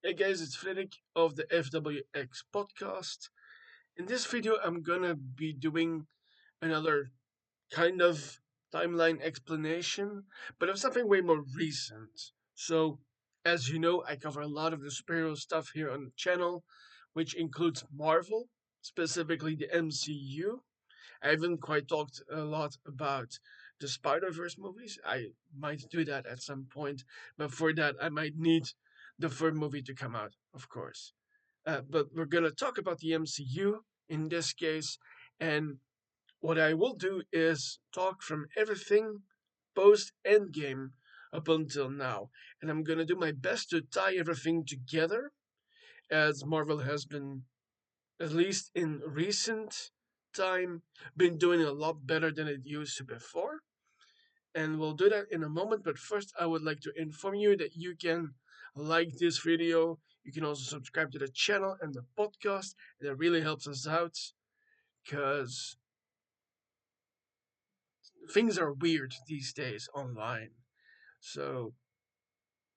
Hey guys, it's Frederik of the FWX podcast. In this video, I'm gonna be doing another kind of timeline explanation, but of something way more recent. So, as you know, I cover a lot of the superhero stuff here on the channel, which includes Marvel, specifically the MCU. I haven't quite talked a lot about the Spider-Verse movies. I might do that at some point, but for that, I might need the third movie to come out, of course. But we're gonna talk about the MCU in this case, and what I will do is talk from everything post Endgame up until now, and I'm gonna do my best to tie everything together, as Marvel has been, at least in recent time, been doing a lot better than it used to before. And we'll do that in a moment, but first I would like to inform you that you can like this video. You can also subscribe to the channel and the podcast. That really helps us out because things are weird these days online. So,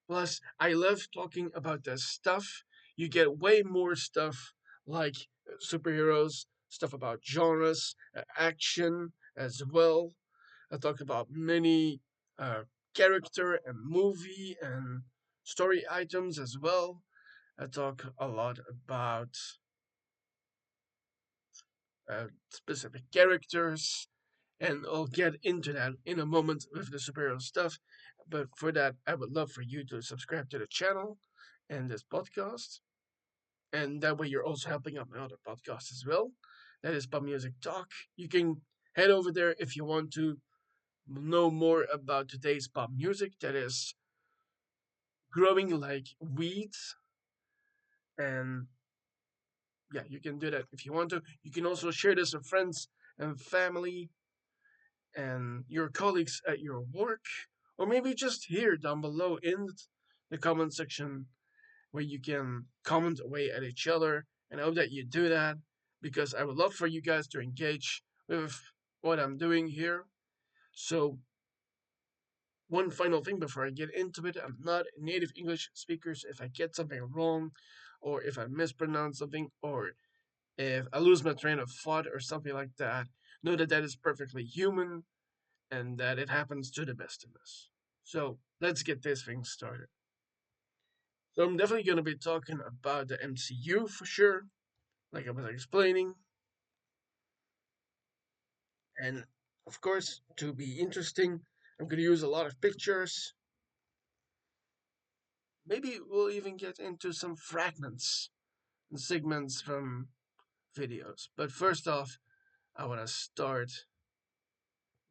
plus, I love talking about the stuff. You get way more stuff like superheroes, stuff about genres, action as well. I talk about many uh, character and movie and story items as well. I talk a lot about specific characters, and I'll get into that in a moment with the superhero stuff. But for that, I would love for you to subscribe to the channel and this podcast, and that way you're also helping out my other podcast as well. That is Pop Music Talk. You can head over there if you want to know more about today's pop music that is growing like weeds. And yeah, you can do that if you want to. You can also share this with friends and family and your colleagues at your work, or maybe just here down below in the comment section where you can comment away at each other. And I hope that you do that because I would love for you guys to engage with what I'm doing here. So, one final thing before I get into it, I'm not a native English speaker, so if I get something wrong, or if I mispronounce something, or if I lose my train of thought or something like that, know that that is perfectly human and that it happens to the best of us. So let's get this thing started. So I'm definitely going to be talking about the MCU for sure, like I was explaining, and of course, to be interesting, I'm going to use a lot of pictures. Maybe we'll even get into some fragments and segments from videos. But first off, I want to start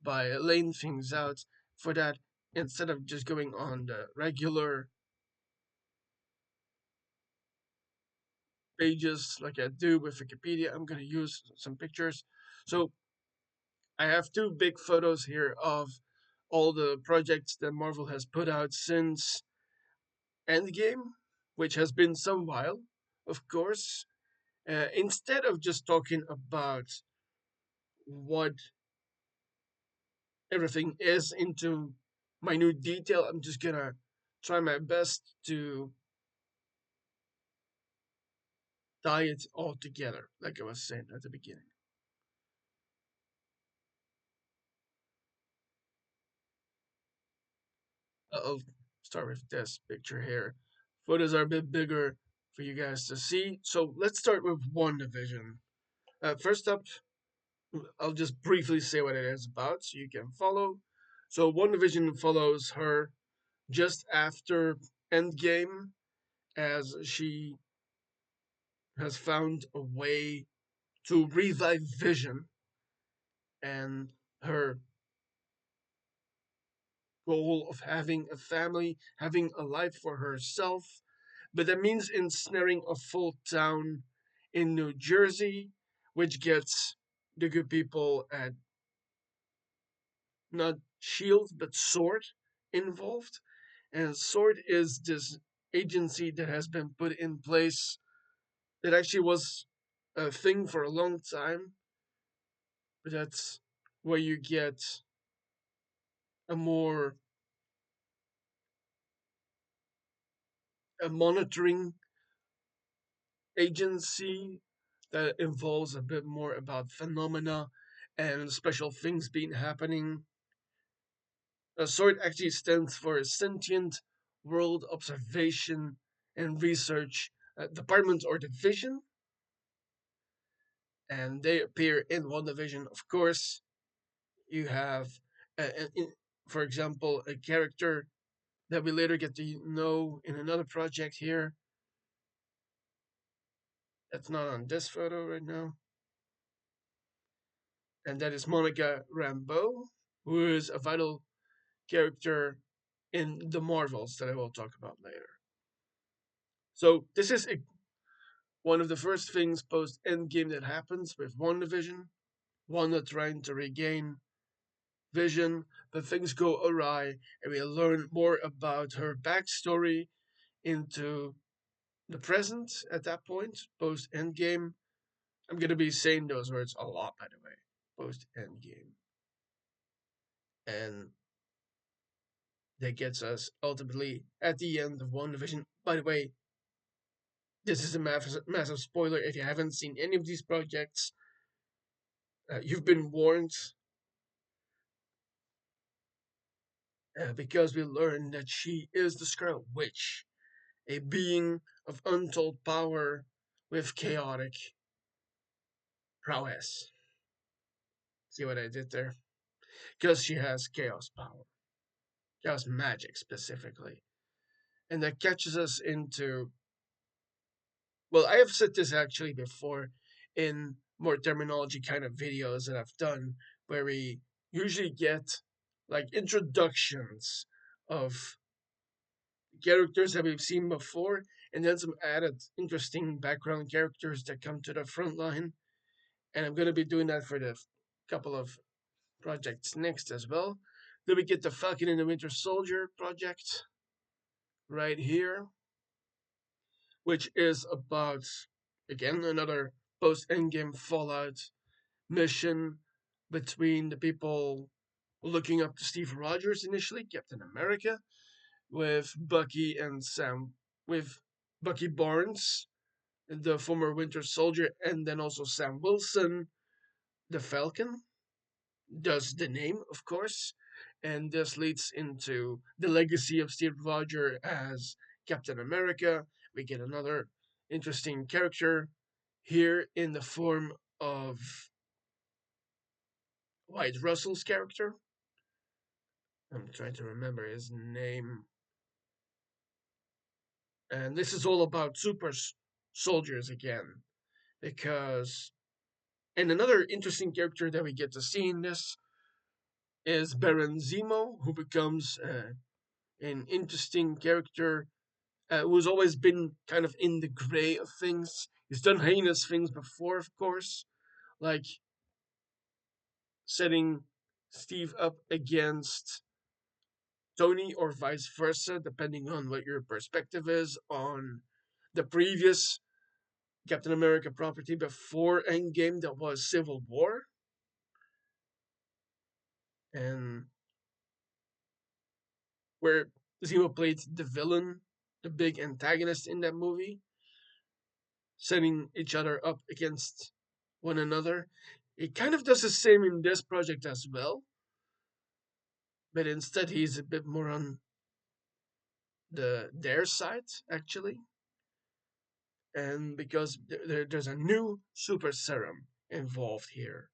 by laying things out. For that, instead of just going on the regular pages like I do with Wikipedia, I'm going to use some pictures. So I have two big photos here of all the projects that Marvel has put out since Endgame, which has been some while, of course. Instead of just talking about what everything is into minute detail, I'm just gonna try my best to tie it all together, like I was saying at the beginning. I'll start with this picture here. Photos are a bit bigger for you guys to see. So let's start with WandaVision. First up, I'll just briefly say what it is about so you can follow. So WandaVision follows her just after Endgame as she has found a way to revive Vision and her goal of having a family, having a life for herself. But that means ensnaring a full town in New Jersey, which gets the good people at not Shield but Sword involved. And Sword is this agency that has been put in place that actually was a thing for a long time. But that's where you get a more a monitoring agency that involves a bit more about phenomena and special things being happening. SWORD actually stands for Sentient World Observation and Research Department or Division, and they appear in WandaVision, of course. You have, for example, a character that we later get to know in another project here. That's not on this photo right now. And that is Monica Rambeau, who is a vital character in the Marvels that I will talk about later. So this is one of the first things post Endgame that happens with WandaVision. Wanda trying to regain Vision, but things go awry, and we learn more about her backstory into the present at that point, post Endgame. I'm gonna be saying those words a lot, by the way, post Endgame, and that gets us ultimately at the end of WandaVision. By the way, this is a massive spoiler. If you haven't seen any of these projects, you've been warned, because we learn that she is the Scarlet Witch, a being of untold power with chaotic prowess. See what I did there? Because she has chaos power, chaos magic specifically. And that catches us into. Well, I have said this actually before in more terminology kind of videos that I've done, where we usually get like introductions of characters that we've seen before, and then some added interesting background characters that come to the front line. And I'm going to be doing that for the couple of projects next as well. Then we get the Falcon and the Winter Soldier project right here, which is about, again, another post Endgame Fallout mission between the people looking up to Steve Rogers initially, Captain America, with Bucky and Sam, with Bucky Barnes, the former Winter Soldier, and then also Sam Wilson, the Falcon, does the name, of course, and this leads into the legacy of Steve Rogers as Captain America. We get another interesting character here in the form of Wyatt Russell's character. I'm trying to remember his name. And this is all about super soldiers again, because. And another interesting character that we get to see in this is Baron Zemo, who becomes an interesting character who's always been kind of in the gray of things. He's done heinous things before, of course, like setting Steve up against Tony or vice versa, depending on what your perspective is on the previous Captain America property before Endgame that was Civil War. And where Zemo played the villain, the big antagonist in that movie, setting each other up against one another. It kind of does the same in this project as well, but instead he's a bit more on their side actually, and because there's a new super serum involved here,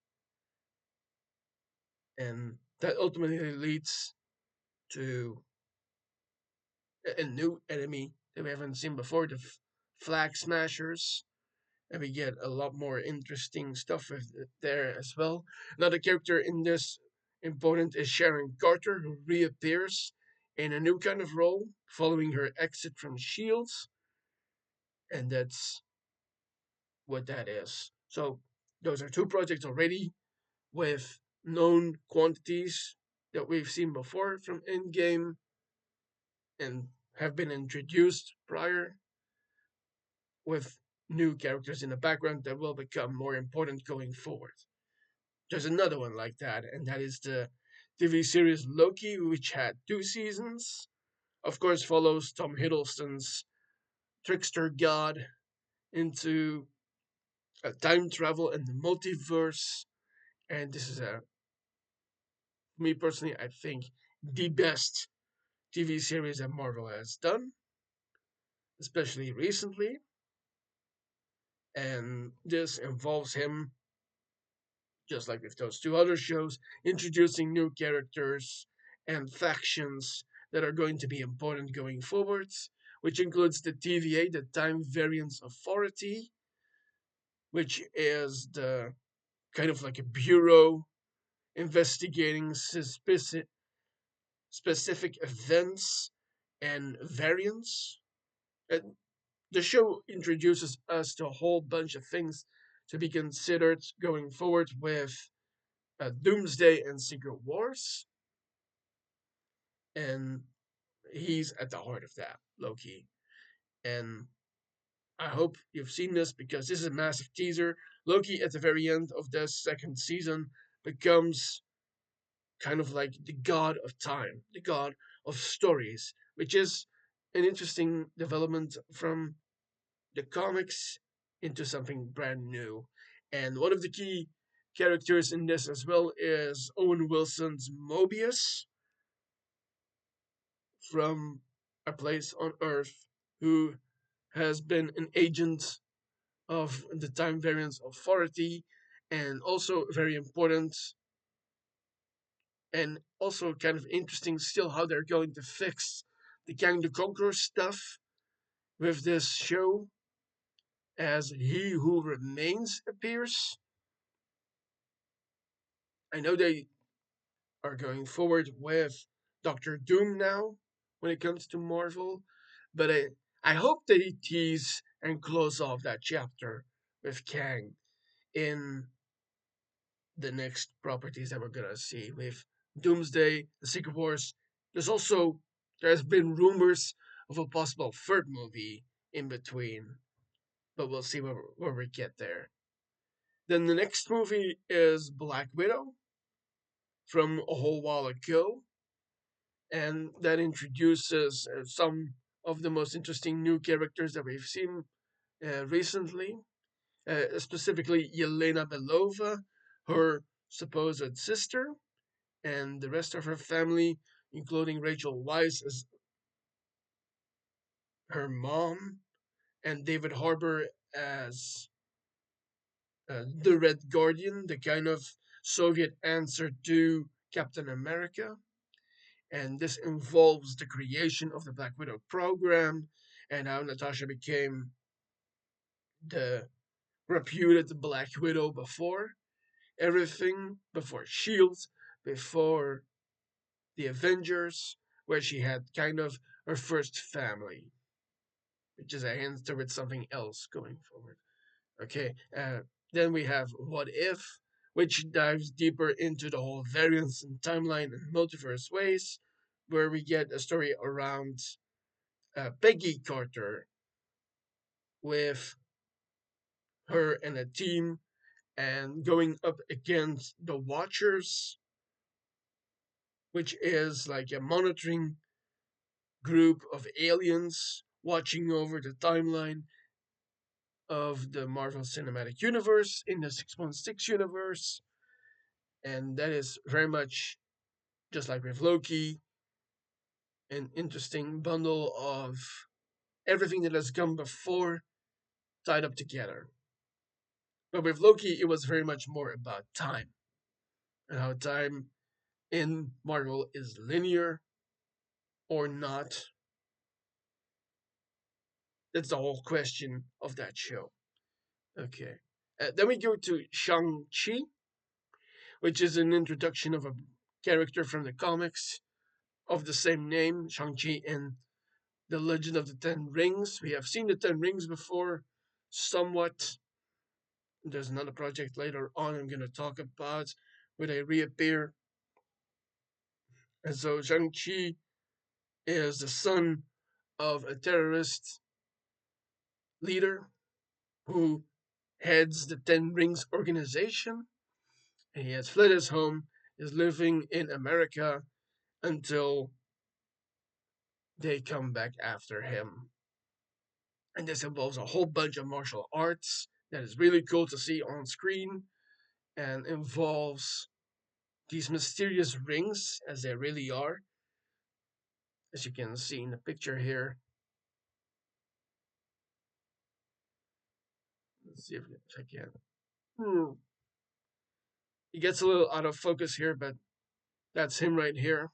and that ultimately leads to a new enemy that we haven't seen before, the Flag Smashers, and we get a lot more interesting stuff there as well. Another character in this important is Sharon Carter, who reappears in a new kind of role following her exit from Shields, and that's what that is. So those are two projects already with known quantities that we've seen before from Endgame and have been introduced prior, with new characters in the background that will become more important going forward. There's another one like that, and that is the TV series Loki, which had 2 seasons. Of course, follows Tom Hiddleston's trickster god into time travel and the multiverse. And this is me personally, I think the best TV series that Marvel has done, especially recently. And this involves him, just like with those two other shows, introducing new characters and factions that are going to be important going forwards, which includes the TVA, the Time Variance Authority, which is the kind of like a bureau investigating specific events and variants. And the show introduces us to a whole bunch of things to be considered going forward with Doomsday and Secret Wars, and he's at the heart of that, Loki. And I hope you've seen this because this is a massive teaser. Loki, at the very end of the second season, becomes kind of like the god of time, the god of stories, which is an interesting development from the comics into something brand new. And one of the key characters in this as well is Owen Wilson's Mobius from A Place on Earth, who has been an agent of the Time Variance Authority, and also very important and also kind of interesting still how they're going to fix the Kang the Conqueror stuff with this show as He Who Remains appears. I know they are going forward with Doctor Doom now when it comes to Marvel, but I hope they tease and close off that chapter with Kang in the next properties that we're gonna see with Doomsday, the Secret Wars. There's been rumors of a possible third movie in between, but we'll see where we get there. Then the next movie is Black Widow from a whole while ago, and that introduces some of the most interesting new characters that we've seen recently, specifically Yelena Belova, her supposed sister, and the rest of her family, including Rachel Weisz as her mom, and David Harbour as the Red Guardian, the kind of Soviet answer to Captain America. And this involves the creation of the Black Widow program and how Natasha became the reputed Black Widow before everything, before S.H.I.E.L.D., before the Avengers, where she had kind of her first family, which is a hint towards something else going forward. Okay, then we have What If, which dives deeper into the whole variance and timeline and multiverse ways, where we get a story around Peggy Carter with her and a team and going up against the Watchers, which is like a monitoring group of aliens watching over the timeline of the Marvel Cinematic Universe in the 616 universe. And that is very much just like with Loki, an interesting bundle of everything that has come before tied up together. But with Loki, it was very much more about time and how time in Marvel is linear or not. That's the whole question of that show. Okay. Then we go to Shang-Chi, which is an introduction of a character from the comics of the same name, Shang-Chi in The Legend of the Ten Rings. We have seen the Ten Rings before, somewhat. There's another project later on I'm going to talk about where they reappear. And so Shang-Chi is the son of a terrorist leader who heads the Ten Rings organization. And he has fled his home, is living in America until they come back after him. And this involves a whole bunch of martial arts that is really cool to see on screen, and involves these mysterious rings, as they really are, as you can see in the picture here. Let's see if I can. He gets a little out of focus here, but that's him right here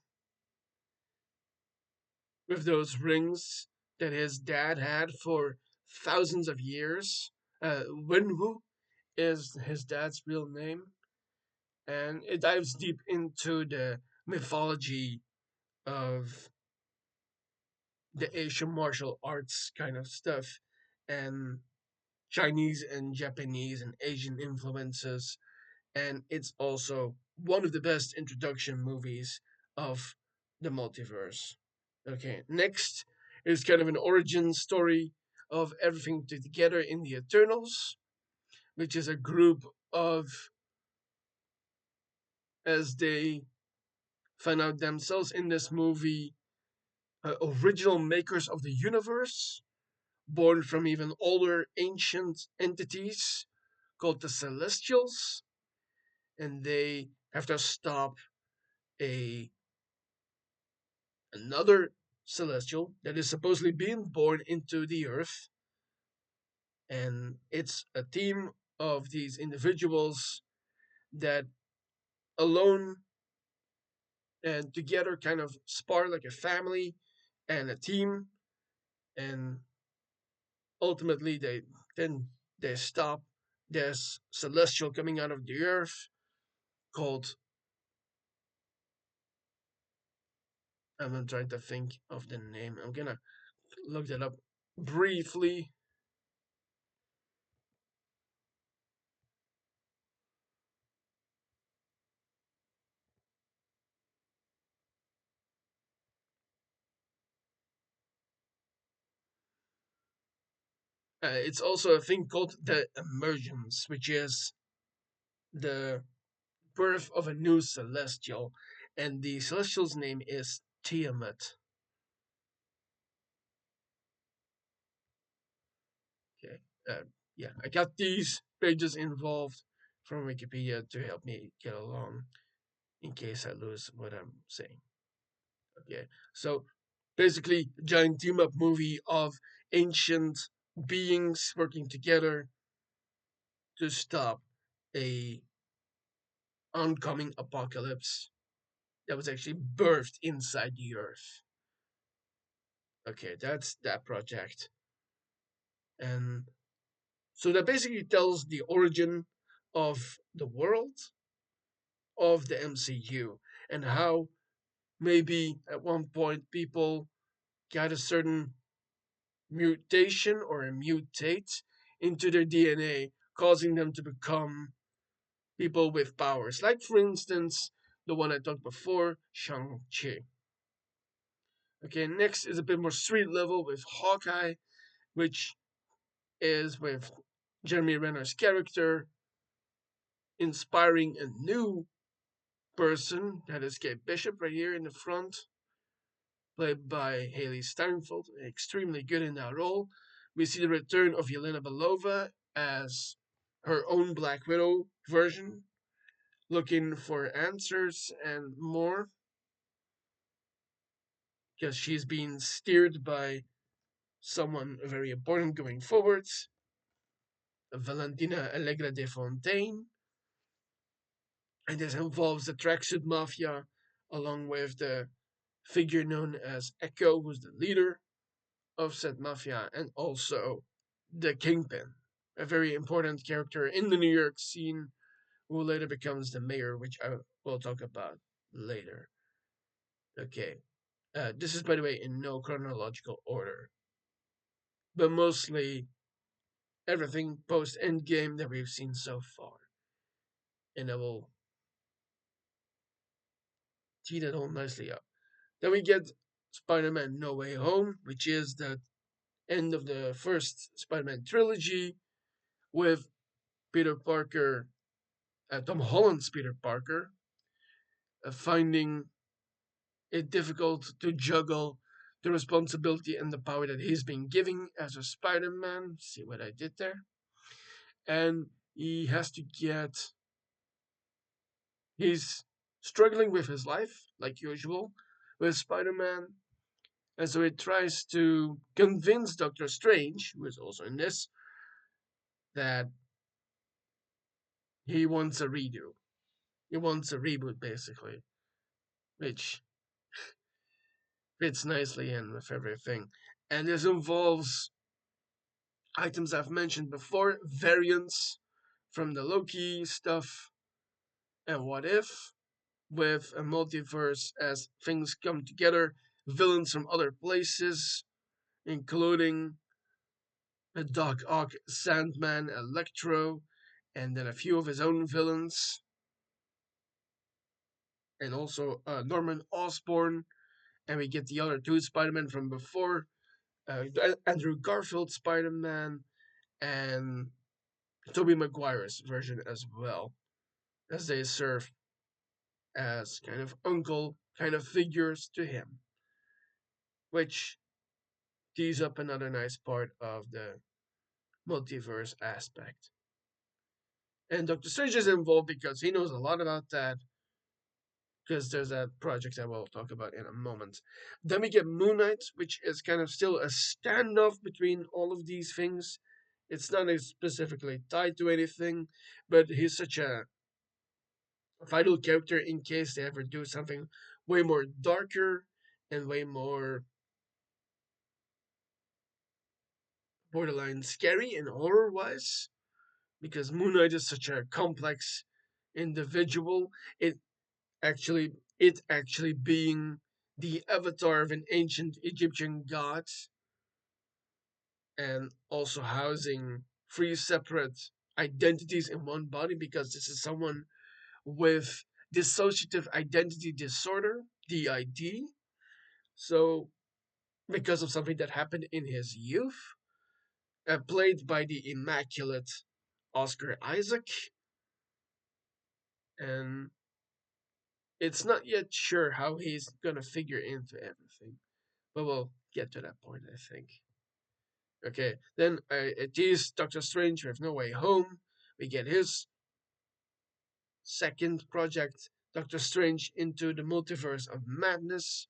with those rings that his dad had for thousands of years. Wenwu is his dad's real name, and it dives deep into the mythology of the Asian martial arts kind of stuff, and Chinese and Japanese and Asian influences. And it's also one of the best introduction movies of the multiverse. Okay, next is kind of an origin story of everything together in the Eternals, which is a group of, as they find out themselves in this movie, original makers of the universe, born from even older ancient entities called the Celestials, and they have to stop a another celestial that is supposedly being born into the earth, and it's a team of these individuals that alone and together kind of spar like a family and a team, and ultimately they stop this celestial coming out of the earth called, I'm trying to think of the name. I'm gonna look that up briefly. It's also a thing called the emergence, which is the birth of a new celestial, and the celestial's name is Tiamat. Okay, yeah, I got these pages involved from Wikipedia to help me get along in case I lose what I'm saying. Okay, so basically, giant team up movie of ancient beings working together to stop a oncoming apocalypse that was actually birthed inside the earth. Okay, that's that project. And so that basically tells the origin of the world of the MCU, and how maybe at one point people got a certain mutation or a mutate into their DNA, causing them to become people with powers. Like, for instance, the one I talked before, ShangChi. Okay, next is a bit more street level with Hawkeye, which is with Jeremy Renner's character inspiring a new person, that is Kate Bishop right here in the front, played by Haley Steinfeld, extremely good in that role. We see the return of Yelena Belova as her own Black Widow version, looking for answers and more, because she's being steered by someone very important going forwards, Valentina Allegra de Fontaine, and this involves the tracksuit mafia, along with the figure known as Echo, who's the leader of said mafia, and also the Kingpin, a very important character in the New York scene, who later becomes the mayor, which I will talk about later. Okay, this is, by the way, in no chronological order, but mostly everything post Endgame that we've seen so far. And I will tee that all nicely up. Then we get Spider Man No Way Home, which is the end of the first Spider Man trilogy, with Peter Parker, Tom Holland's Peter Parker, finding it difficult to juggle the responsibility and the power that he's been given as a Spider-Man. See what I did there? And he has to get. He's struggling with his life, like usual, with Spider-Man. And so he tries to convince Doctor Strange, who is also in this, that he wants a redo. He wants a reboot, basically, which fits nicely in with everything. And this involves items I've mentioned before, variants from the Loki stuff, and What If, with a multiverse as things come together, villains from other places, including a Doc Ock, Sandman, Electro, and then a few of his own villains, and also Norman Osborn, and we get the other two Spider-Man from before, Andrew Garfield Spider-Man, and Tobey Maguire's version as well, as they serve as kind of uncle kind of figures to him, which tees up another nice part of the multiverse aspect. And Doctor Strange is involved because he knows a lot about that, because there's that project I will talk about in a moment. Then we get Moon Knight, which is kind of still a standoff between all of these things. It's not specifically tied to anything, but he's such a vital character in case they ever do something way more darker and way more borderline scary and horror wise. Because Moon Knight is such a complex individual. It actually being the avatar of an ancient Egyptian god, and also housing three separate identities in one body, because this is someone with dissociative identity disorder, DID. So, because of something that happened in his youth, played by the immaculate Oscar Isaac, and it's not yet sure how he's gonna figure into everything, but we'll get to that point, I think. Okay, then it is Doctor Strange with No Way Home. We get his second project, Doctor Strange into the Multiverse of Madness,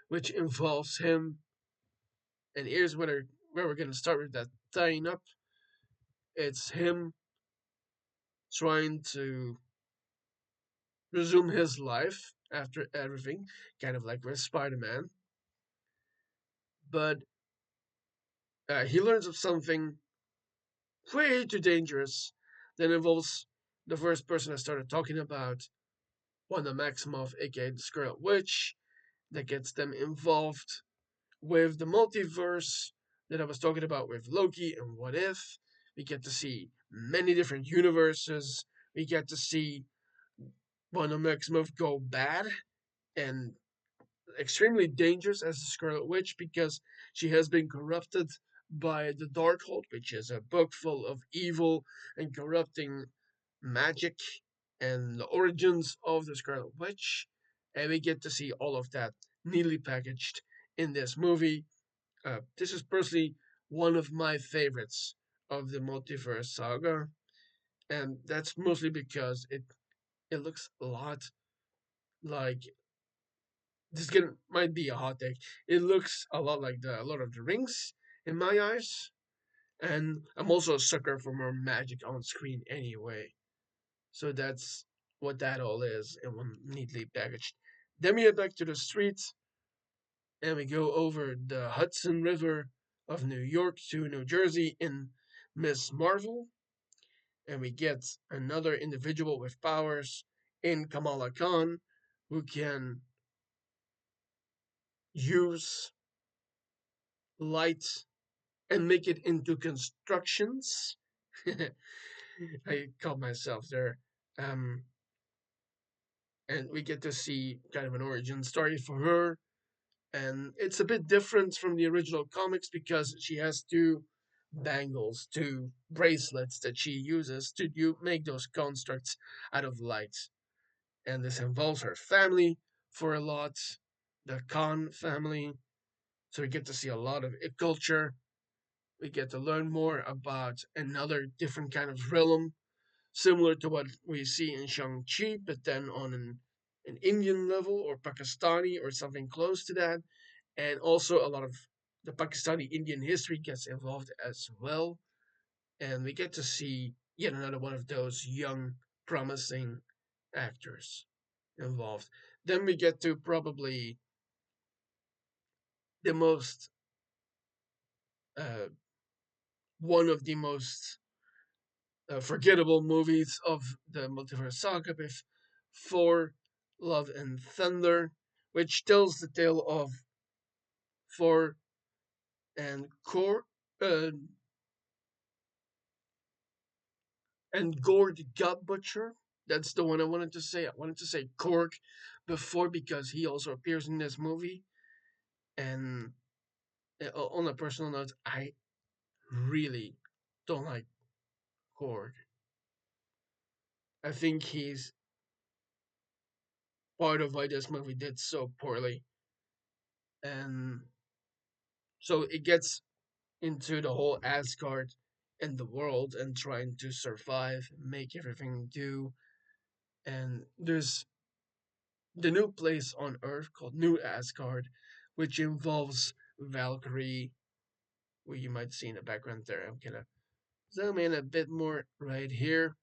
which involves him. And here's where we're gonna start with that tying up. It's him trying to resume his life after everything, kind of like with Spider-Man, but he learns of something way too dangerous that involves the first person I started talking about, Wanda Maximoff, aka the Scarlet Witch, that gets them involved with the multiverse that I was talking about with Loki and What If. We get to see many different universes. We get to see Wanda Maximoff go bad and extremely dangerous as the Scarlet Witch, because she has been corrupted by the Darkhold, which is a book full of evil and corrupting magic and the origins of the Scarlet Witch. And we get to see all of that neatly packaged in this movie. This is personally one of my favorites of the Multiverse Saga, and that's mostly because it looks a lot like, might be a hot take. It looks a lot like the Lord of the Rings in my eyes, and I'm also a sucker for more magic on screen anyway. So that's what that all is, and one neatly packaged. Then we head back to the streets, and we go over the Hudson River of New York to New Jersey in Miss Marvel, and we get another individual with powers in Kamala Khan, who can use light and make it into constructions. I caught myself there. Um, and we get to see kind of an origin story for her. And it's a bit different from the original comics because she has two bangles, two bracelets that she uses to make those constructs out of light. And this involves her family for a lot, the Khan family. So we get to see a lot of it culture. We get to learn more about another different kind of realm, similar to what we see in Shang-Chi, but then on an Indian level or Pakistani or something close to that. And also a lot of the Pakistani Indian history gets involved as well. And we get to see yet another one of those young, promising actors involved. Then we get to probably the most, uh, one of the most forgettable movies of the Multiverse Saga with Thor, Love and Thunder, which tells the tale of Thor and uh, Gore the God Butcher. That's the one I wanted to say. I wanted to say Korg before because he also appears in this movie. And on a personal note, I really don't like Korg. I think he's part of why this movie did so poorly. And so it gets into the whole Asgard and the world and trying to survive, make everything do. And there's the new place on Earth called New Asgard, which involves Valkyrie, who you might see in the background there. I'm gonna zoom in a bit more right here.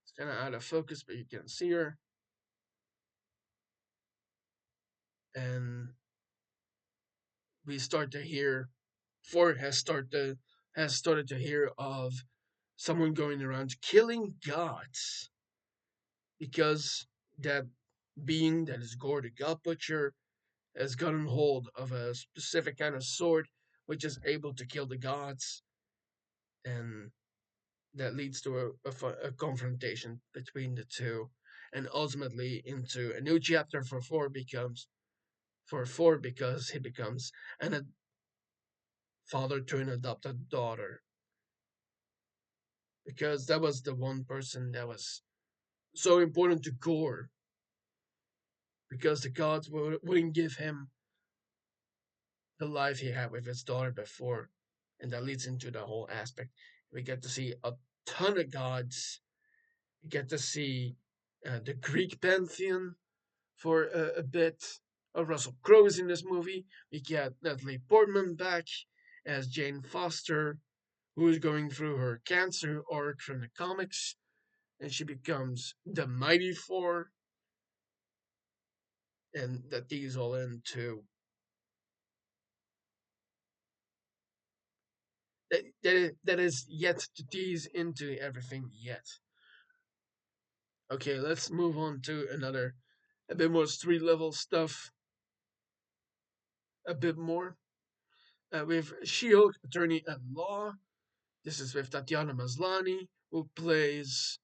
It's kind of out of focus, but you can see her. And we start to hear, Ford has started to hear of someone going around killing gods because that being that is Gore the God Butcher has gotten hold of a specific kind of sword which is able to kill the gods, and that leads to a confrontation between the two, and ultimately into a new chapter for Ford because he becomes an father to an adopted daughter, because that was the one person that was so important to Gore, because the gods wouldn't give him the life he had with his daughter before, and that leads into the whole aspect. We get to see a ton of gods. We get to see the Greek pantheon for a bit. Russell Crowe is in this movie. We get Natalie Portman back as Jane Foster, who is going through her cancer arc from the comics, and she becomes the Mighty Four, and that these all into that is yet to tease into everything yet. Okay, let's move on to another, a bit more street level stuff. A bit more with She-Hulk Attorney at Law. This is with Tatiana Maslany, who plays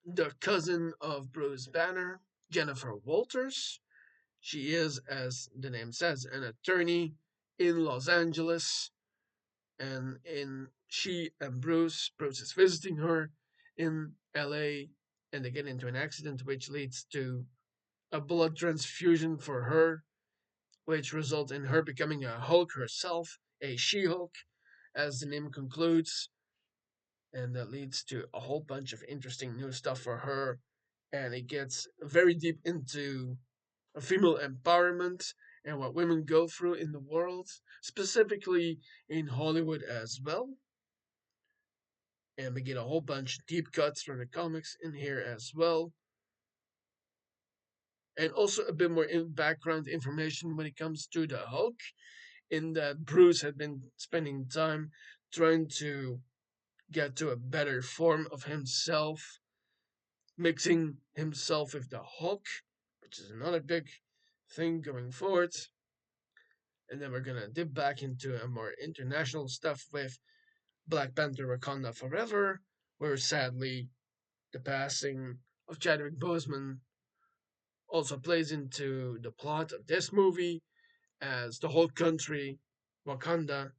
the cousin of Bruce Banner, Jennifer Walters. She is, as the name says, an attorney in Los Angeles, and she and Bruce is visiting her in LA, and they get into an accident which leads to a blood transfusion for her, which results in her becoming a Hulk herself, a She-Hulk, as the name concludes, and that leads to a whole bunch of interesting new stuff for her, and it gets very deep into female empowerment and what women go through in the world, specifically in Hollywood as well. And we get a whole bunch of deep cuts from the comics in here as well. And also a bit more background information when it comes to the Hulk, in that Bruce had been spending time trying to get to a better form of himself, mixing himself with the Hulk, which is another big thing going forward. And then we're gonna dip back into a more international stuff with Black Panther Wakanda Forever, where sadly the passing of Chadwick Boseman also plays into the plot of this movie, as the whole country, Wakanda,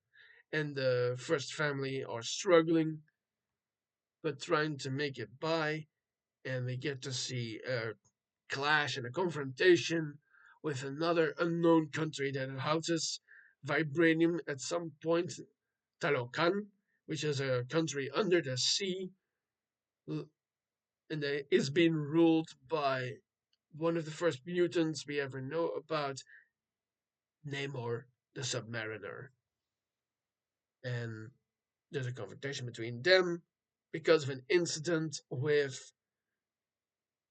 and the first family are struggling but trying to make it by, and we get to see a clash and a confrontation with another unknown country that houses vibranium at some point, Talocan, which is a country under the sea, and it is being ruled by one of the first mutants we ever know about, Namor the Submariner. And there's a confrontation between them because of an incident with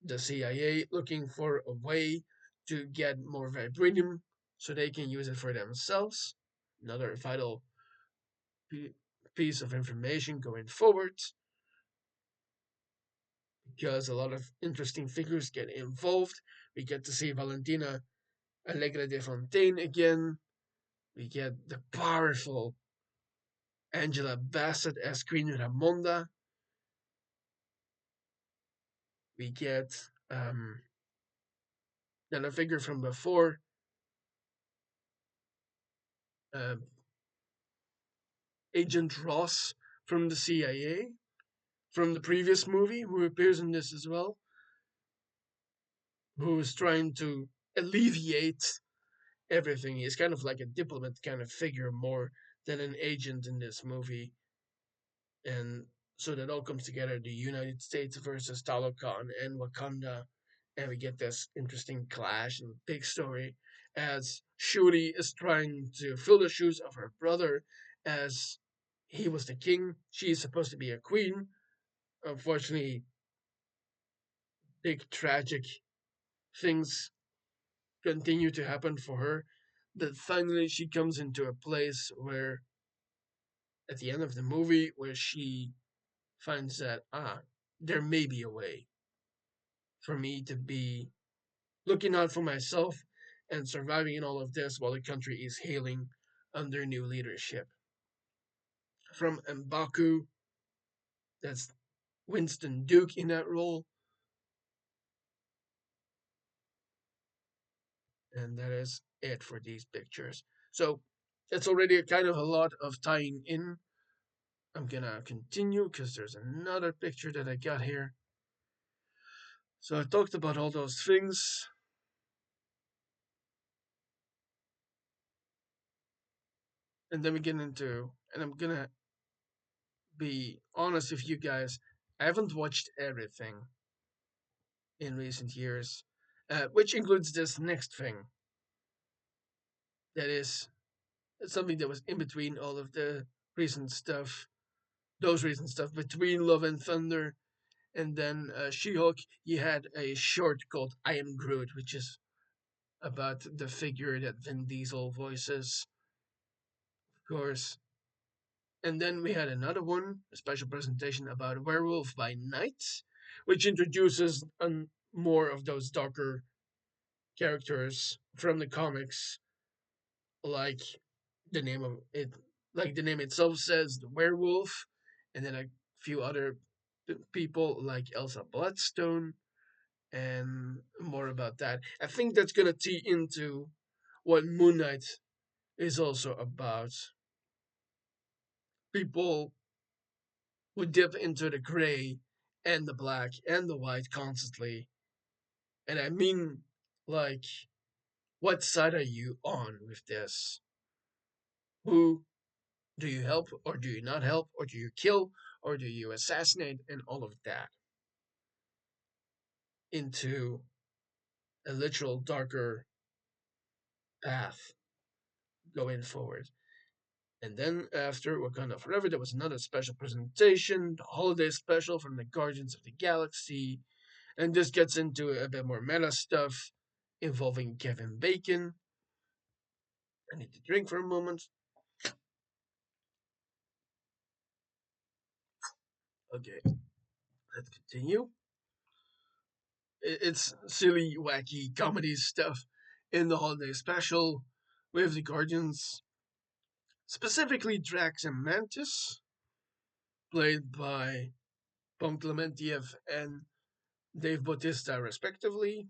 the CIA looking for a way to get more vibranium so they can use it for themselves. Another vital piece of information going forward because a lot of interesting figures get involved. We get to see Valentina Allegra de Fontaine again. We get the powerful Angela Bassett as Queen Ramonda. We get then a figure from before, uh, Agent Ross from the CIA, from the previous movie, who appears in this as well, who is trying to alleviate everything. He's kind of like a diplomat kind of figure more than an agent in this movie. And so that all comes together, the United States versus Talokan and Wakanda, and we get this interesting clash and big story as Shuri is trying to fill the shoes of her brother as he was the king. She is supposed to be a queen. Unfortunately, big tragic things continue to happen for her. That finally she comes into a place where, at the end of the movie, where she finds that, there may be a way for me to be looking out for myself and surviving in all of this while the country is healing under new leadership. From M'Baku, that's Winston Duke in that role, and that is it for these pictures. So it's already a kind of a lot of tying in. I'm gonna continue because there's another picture that I got here. So I talked about all those things, and then we get into, and I'm gonna be honest with you guys, I haven't watched everything in recent years, which includes this next thing. That is something that was in between all of the recent stuff, those recent stuff between Love and Thunder, and then She-Hulk. You had a short called "I Am Groot," which is about the figure that Vin Diesel voices, of course. And then we had another one, a special presentation about Werewolf by Night, which introduces more of those darker characters from the comics, like the name of it, like the name itself says, the werewolf, and then a few other people like Elsa Bloodstone, and more about that. I think that's gonna tee into what Moon Knight is also about. People who dip into the gray and the black and the white constantly. And I mean, like, what side are you on with this? Who do you help or do you not help? Or do you kill or do you assassinate? And all of that into a literal darker path going forward. And then after Wakanda Forever, there was another special presentation, the holiday special from the Guardians of the Galaxy. And this gets into a bit more meta stuff involving Kevin Bacon. I need to drink for a moment. Okay, let's continue. It's silly, wacky comedy stuff in the holiday special with the Guardians, specifically Drax and Mantis, played by Pom Clementiev and Dave Bautista, respectively.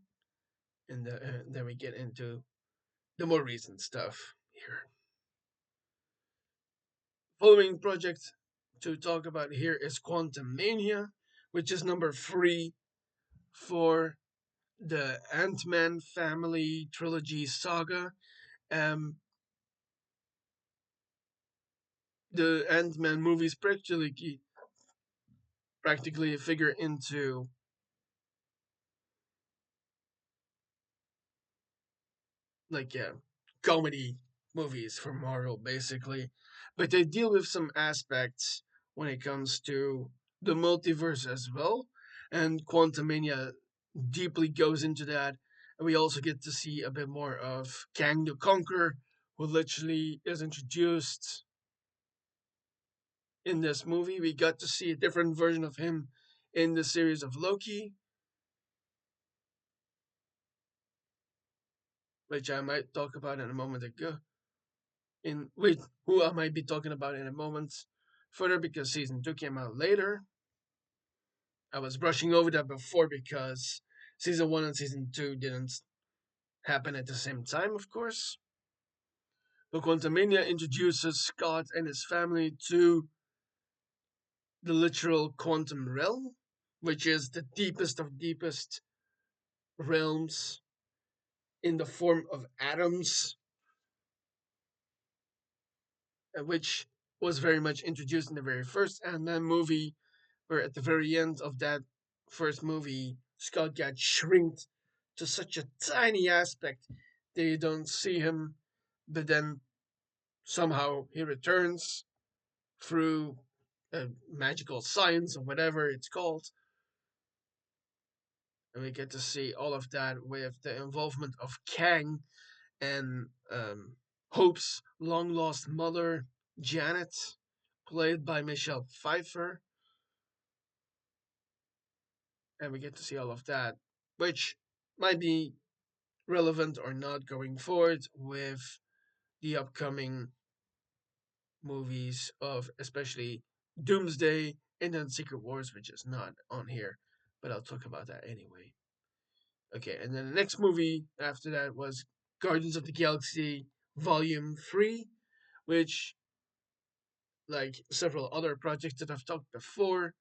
And then we get into the more recent stuff here. Following project to talk about here is Quantum Mania, which is number 3 for the Ant-Man family trilogy saga. Um, the Ant-Man movies practically figure into like comedy movies for Marvel, basically, but they deal with some aspects when it comes to the multiverse as well, and Quantumania deeply goes into that. And we also get to see a bit more of Kang the Conqueror, who literally is introduced in this movie. We got to see a different version of him in the series of Loki, which I might talk about in a moment ago. In wait, who I might be talking about in a moment further because season 2 came out later. I was brushing over that before because season 1 and season 2 didn't happen at the same time, of course. But Quantumania introduces Scott and his family to the literal quantum realm, which is the deepest of deepest realms in the form of atoms, which was very much introduced in the very first Ant-Man movie, where at the very end of that first movie, Scott got shrinked to such a tiny aspect that you don't see him, but then somehow he returns through magical science or whatever it's called. And we get to see all of that with the involvement of Kang and Hope's long lost mother, Janet, played by Michelle Pfeiffer. And we get to see all of that, which might be relevant or not going forward with the upcoming movies of especially Doomsday and then Secret Wars, which is not on here, but I'll talk about that anyway. Okay, and then the next movie after that was Guardians of the Galaxy Volume 3, which, like several other projects that I've talked before,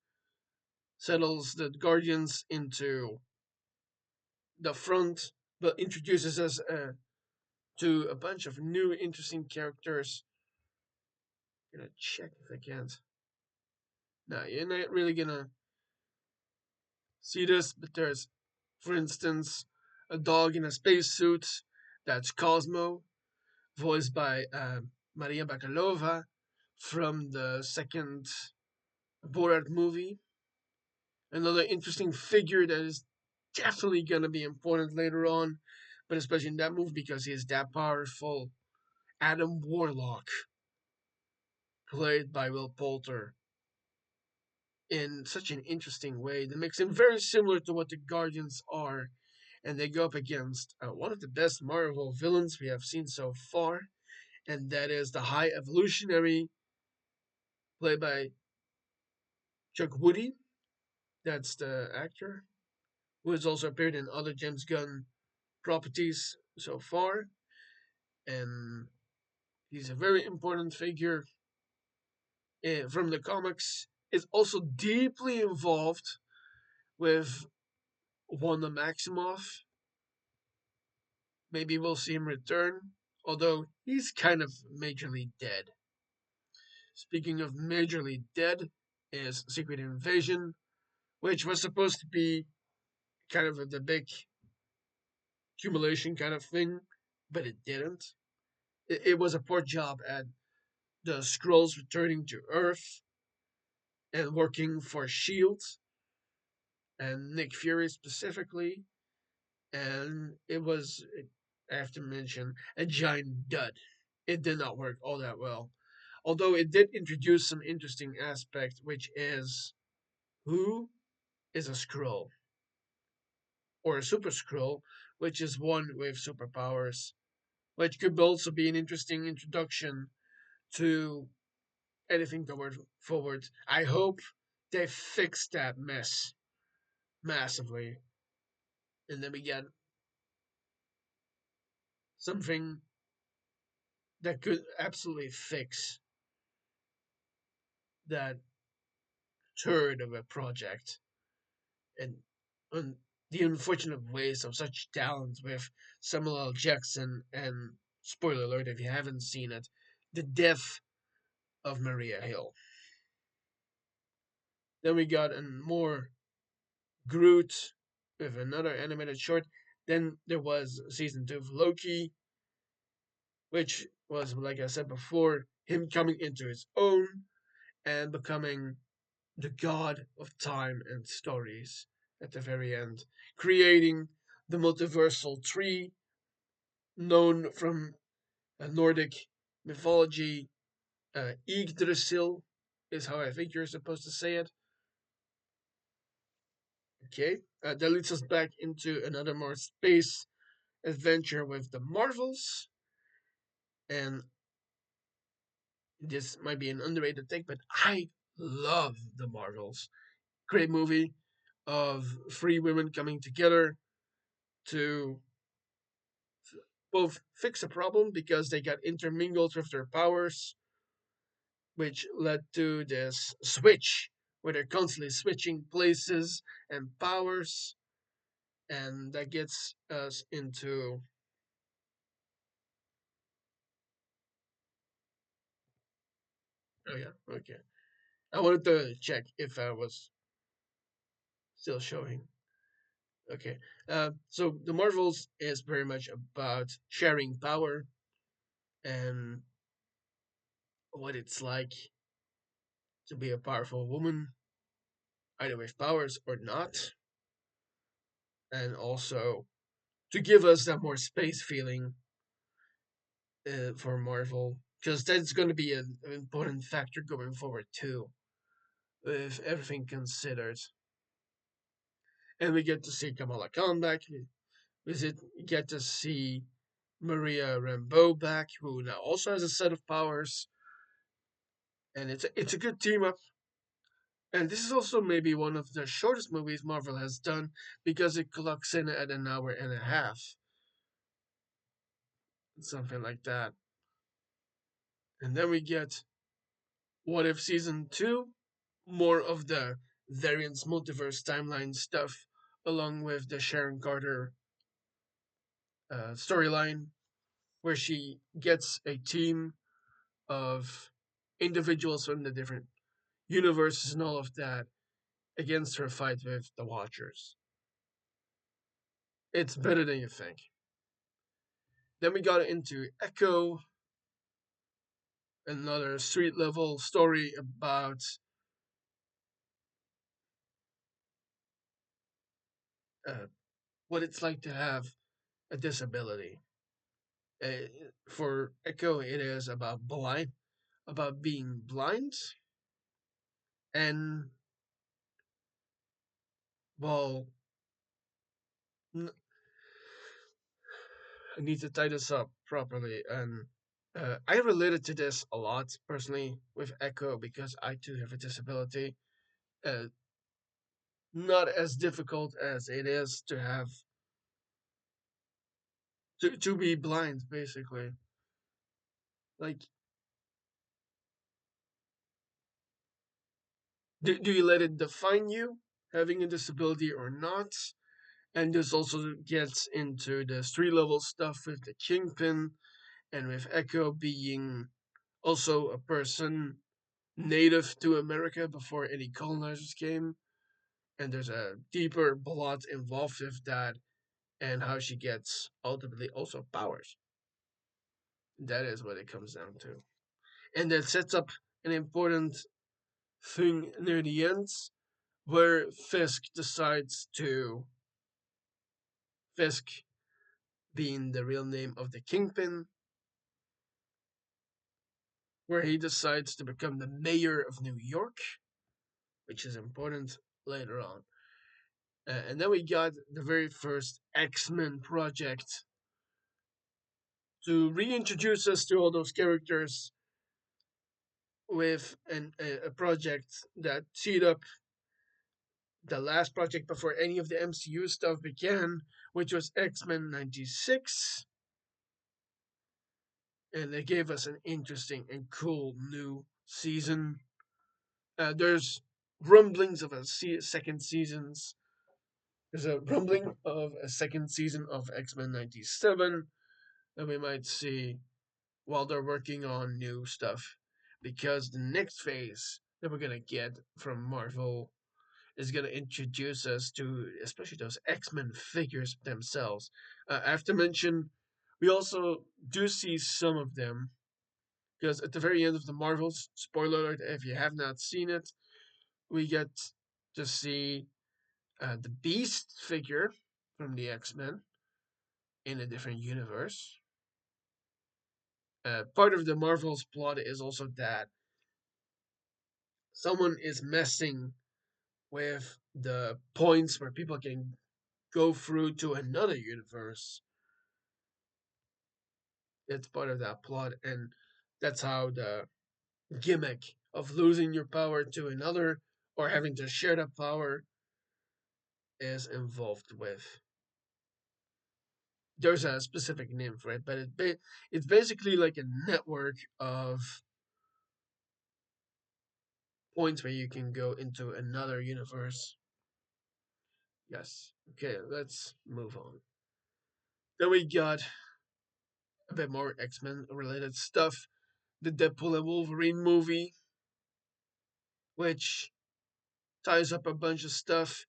settles the Guardians into the front, but introduces us to a bunch of new interesting characters. I'm gonna check if I can't. No, you're not really gonna see this, but there's, for instance, a dog in a spacesuit. That's Cosmo, voiced by Maria Bakalova from the second Borat movie. Another interesting figure that is definitely gonna be important later on, but especially in that movie because he is that powerful. Adam Warlock, played by Will Poulter, in such an interesting way that makes him very similar to what the Guardians are. And they go up against one of the best Marvel villains we have seen so far, and that is the High Evolutionary, played by Chuck Woody. That's the actor who has also appeared in other James Gunn properties so far, and he's a very important figure from the comics. Is also deeply involved with Wanda Maximoff. Maybe we'll see him return, although he's kind of majorly dead. Speaking of majorly dead, is Secret Invasion, which was supposed to be kind of the big accumulation kind of thing, but it didn't. It was a poor job at the Skrulls returning to Earth and working for S.H.I.E.L.D. and Nick Fury specifically, and it was, I have to mention, a giant dud. It did not work all that well. Although it did introduce some interesting aspects, which is who is a Skrull or a Super Skrull, which is one with superpowers, which could also be an interesting introduction to anything toward forward. I hope they fix that mess massively, and then we get something that could absolutely fix that turd of a project and the unfortunate waste of such talent with Samuel L. Jackson and, spoiler alert if you haven't seen it, the death of Maria Hill. Then we got a more Groot with another animated short. Then there was season 2 of Loki, which was, like I said before, him coming into his own and becoming the god of time and stories at the very end, creating the multiversal tree known from Nordic mythology. Yggdrasil is how I think you're supposed to say it. Okay, that leads us back into another more space adventure with the Marvels, and this might be an underrated take, but I love the Marvels. Great movie of three women coming together to both fix a problem because they got intermingled with their powers, which led to this switch where they're constantly switching places and powers, and that gets us into. Oh yeah, okay. I wanted to check if I was still showing. Okay. So the Marvels is very much about sharing power and what it's like to be a powerful woman, either with powers or not, and also to give us that more space feeling for Marvel, because that's going to be an important factor going forward too, with everything considered. And we get to see Kamala Khan back. We get to see Maria Rambeau back, who now also has a set of powers, and it's a good team up. And this is also maybe one of the shortest movies Marvel has done because it clocks in at an hour and a half, something like that. And then we get What If Season 2, more of the variants multiverse timeline stuff, along with the Sharon Carter storyline, where she gets a team of individuals from the different universes and all of that against her fight with the Watchers. It's better than you think. Then we got into Echo, another street level story about uh, what it's like to have a disability. Uh, for Echo, it is about being blind, and well, n- I need to tie this up properly. And I related to this a lot personally with Echo because I too have a disability. Uh, not as difficult as it is to have to be blind, basically. Like, do you let it define you having a disability or not? And this also gets into the street level stuff with the Kingpin and with Echo being also a person native to America before any colonizers came. And there's a deeper plot involved with that and how she gets ultimately also powers. That is what it comes down to. And that sets up an important thing near the end where Fisk being the real name of the Kingpin, where he decides to become the mayor of New York, which is important later on. And then we got the very first X-Men project to reintroduce us to all those characters with a project that teed up the last project before any of the MCU stuff began, which was X-Men 96. And they gave us an interesting and cool new season. There's rumblings of a second seasons, There's a rumbling of a second season of X-Men 97 that we might see while they're working on new stuff. Because the next phase that we're gonna get from Marvel is gonna introduce us to especially those X-Men figures themselves. I have to mention, we also do see some of them because at the very end of the Marvels, spoiler alert, if you have not seen it, we get to see the Beast figure from the X-Men in a different universe. Part of the Marvel's plot is also that someone is messing with the points where people can go through to another universe. It's part of that plot, and that's how the gimmick of losing your power to another or having to share that power is involved with. There's a specific name for it, but it's basically like a network of points where you can go into another universe. Yes. Okay, let's move on. Then we got a bit more X-Men related stuff. The Deadpool and Wolverine movie, which ties up a bunch of stuff.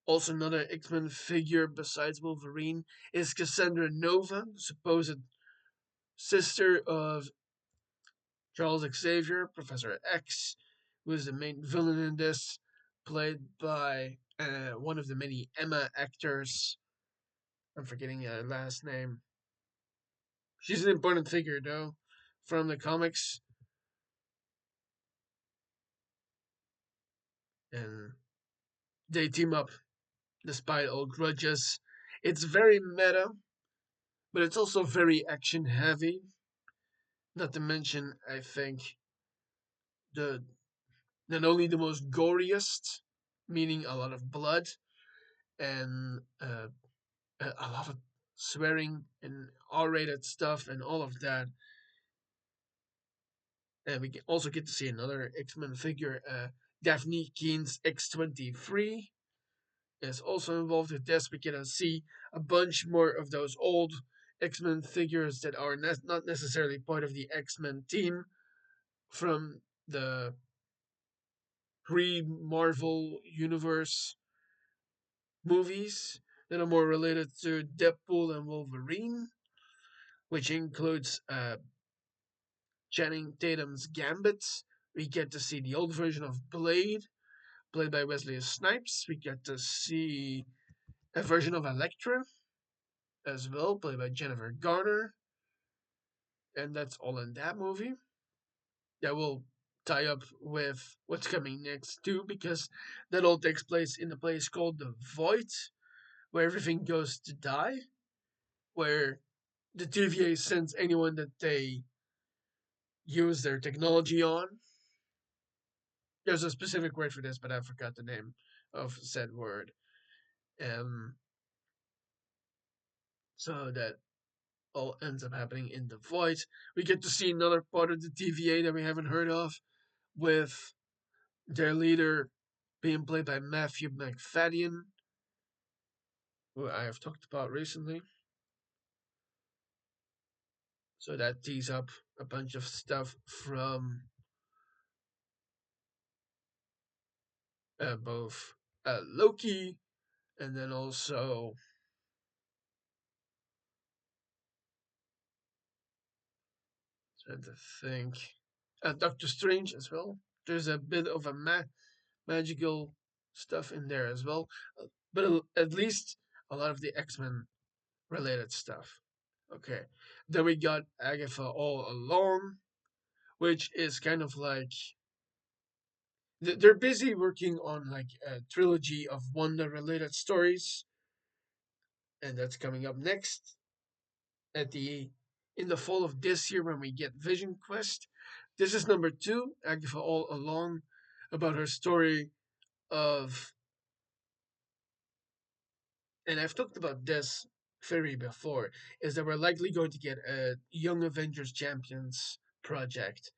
Also, another X-Men figure besides Wolverine is Cassandra Nova, the supposed sister of Charles Xavier, Professor X, who is the main villain in this, played by one of the many Emma actors. I'm forgetting her last name. She's an important figure, though, from the comics, and they team up despite all grudges. It's very meta, but it's also very action heavy. Not to mention, I think the not only the most goriest, meaning a lot of blood and a lot of swearing and R-rated stuff and all of that. And we also get to see another X-Men figure, Daphne Keen's X-23 is also involved with this. We get to see a bunch more of those old X-Men figures that are not necessarily part of the X-Men team from the pre-Marvel universe movies that are more related to Deadpool and Wolverine, which includes Channing Tatum's Gambit. We get to see the old version of Blade, played by Wesley Snipes. We get to see a version of Elektra as well, played by Jennifer Garner. And that's all in that movie. That will tie up with what's coming next too, because that all takes place in a place called the Void, where everything goes to die, where the TVA sends anyone that they use their technology on. There's a specific word for this, but I forgot the name of said word. Um, so that all ends up happening in the void. We get to see another part of the TVA that we haven't heard of, with their leader being played by Matthew McFadden, who I have talked about recently. So that tees up a bunch of stuff from both Loki and then also trying to think Doctor Strange as well. There's a bit of a magical stuff in there as well, but at least a lot of the X-Men related stuff. Okay, then we got Agatha all along, which is kind of like they're busy working on like a trilogy of Wanda related stories, and that's coming up next at the in the fall of this year when we get Vision Quest. This is number two, Agatha all along, about her story of, and I've talked about this theory before, is that we're likely going to get a Young Avengers Champions project.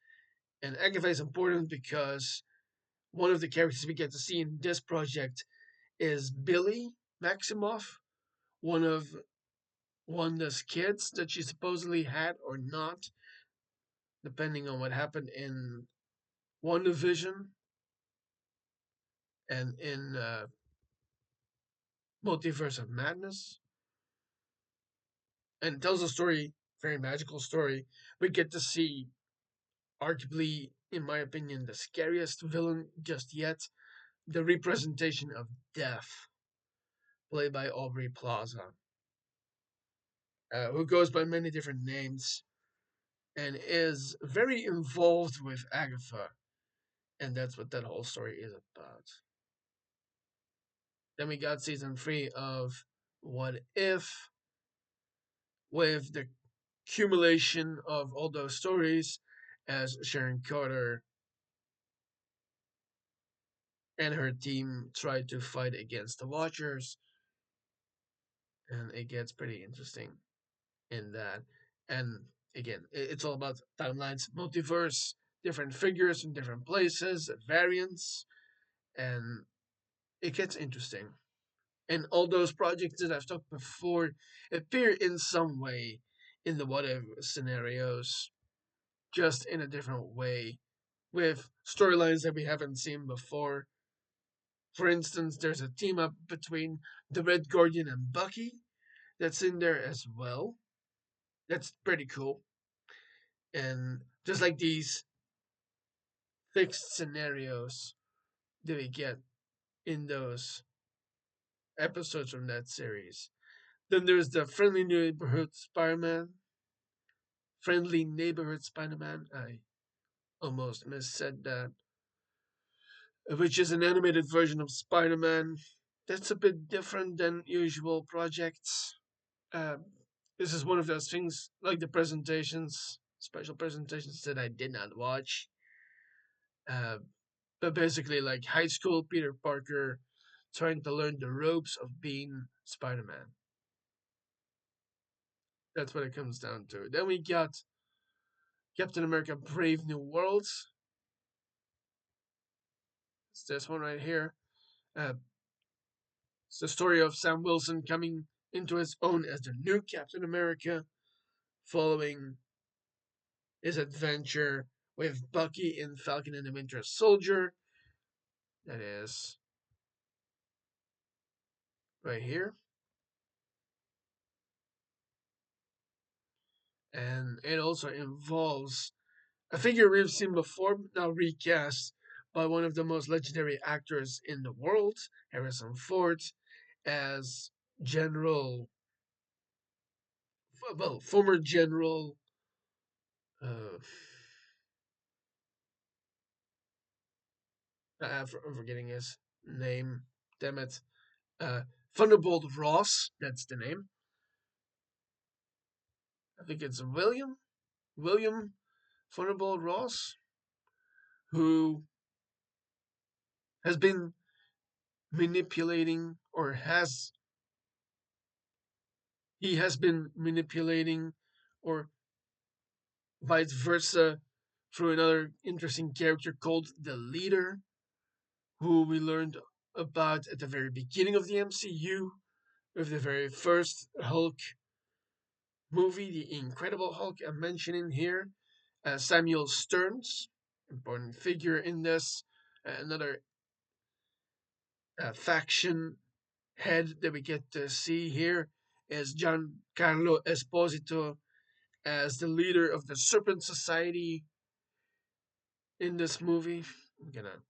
And Agatha is important because one of the characters we get to see in this project is Billy, Maximoff, one of Wanda's kids that she supposedly had or not, depending on what happened in WandaVision and in Multiverse of Madness. And it tells a story, very magical story. We get to see, arguably, in my opinion, the scariest villain just yet, the representation of death, played by Aubrey Plaza, who goes by many different names and is very involved with Agatha. And that's what that whole story is about. Then we got season 3 of What If, with the accumulation of all those stories as Sharon Carter and her team try to fight against the Watchers. And it gets pretty interesting in that. And again, it's all about timelines, multiverse, different figures in different places, variants, and it gets interesting. And all those projects that I've talked before appear in some way in the what if scenarios, just in a different way, with storylines that we haven't seen before. For instance, there's a team up between the Red Guardian and Bucky that's in there as well. That's pretty cool. And just like these fixed scenarios that we get in those episodes from that series. Then there's the Friendly Neighborhood Spider Man. I almost missaid that. Which is an animated version of Spider Man. That's a bit different than usual projects. Uh, this is one of those things, like the presentations, special presentations that I did not watch. Uh, but basically, like high school Peter Parker trying to learn the ropes of being Spider Man. That's what it comes down to. Then we got Captain America Brave New Worlds. It's this one right here. Uh, it's the story of Sam Wilson coming into his own as the new Captain America, following his adventure with Bucky in Falcon and the Winter Soldier. That is right here. And it also involves a figure we've seen before, now recast by one of the most legendary actors in the world, Harrison Ford, as General, well, former General, uh, I'm forgetting his name, damn it, uh, Thunderbolt Ross, that's the name. I think it's William Thunderbolt Ross, who has been manipulating, or he has been manipulating, or vice versa, through another interesting character called the Leader, who we learned about at the very beginning of the MCU with the very first Hulk movie, The Incredible Hulk, I'm mentioning here. Samuel Stearns, important figure in this. Another faction head that we get to see here is Giancarlo Esposito as the leader of the Serpent Society in this movie. I'm gonna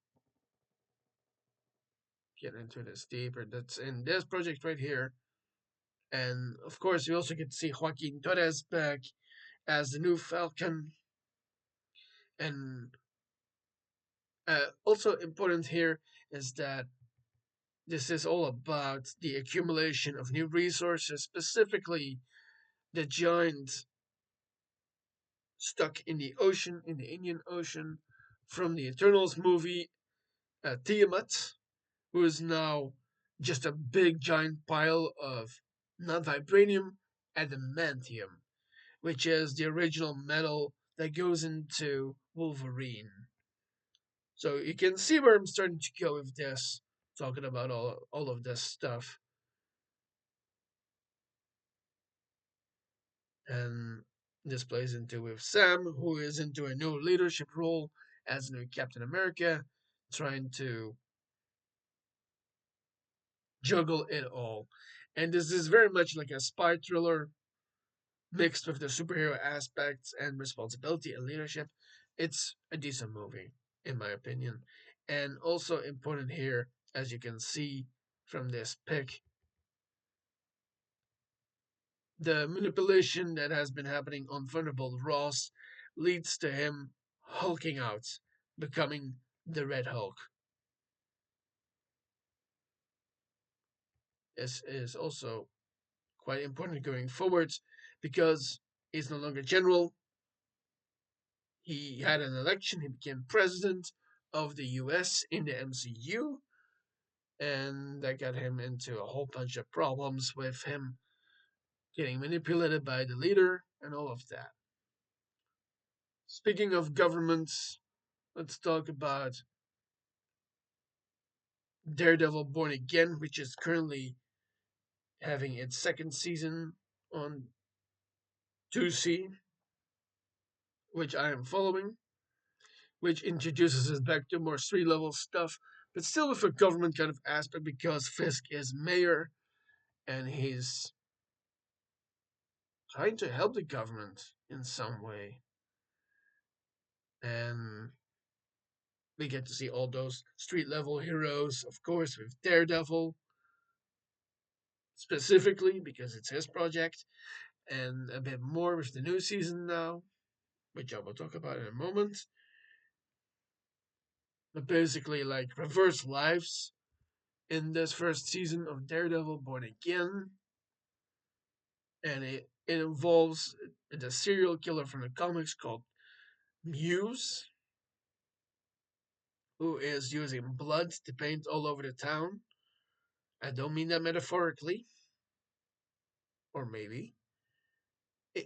get into this deeper. That's in this project right here. And of course, we also get to see Joaquin Torres back as the new Falcon. And also important here is that this is all about the accumulation of new resources, specifically the giant stuck in the ocean, in the Indian Ocean, from the Eternals movie, Tiamat, who is now just a big giant pile of not vibranium, adamantium, which is the original metal that goes into Wolverine. So you can see where I'm starting to go with this, talking about all of this stuff. And this plays into with Sam, who is into a new leadership role as new Captain America, trying to juggle it all. And this is very much like a spy thriller mixed with the superhero aspects and responsibility and leadership. It's a decent movie, in my opinion. And also important here, as you can see from this pic, the manipulation that has been happening on Thunderbolt Ross leads to him hulking out, becoming the Red Hulk. This is also quite important going forward because he's no longer general. He had an election, he became president of the US in the MCU, and that got him into a whole bunch of problems with him getting manipulated by the leader and all of that. Speaking of governments, let's talk about Daredevil Born Again, which is currently having its second season on 2C, which I am following, which introduces us back to more street level stuff, but still with a government kind of aspect because Fisk is mayor and he's trying to help the government in some way. And we get to see all those street level heroes, of course, with Daredevil specifically because it's his project, and a bit more with the new season now, which I will talk about in a moment. But basically, like reverse lives in this first season of Daredevil Born Again, and it involves the serial killer from the comics called Muse, who is using blood to paint all over the town. I don't mean that metaphorically, or maybe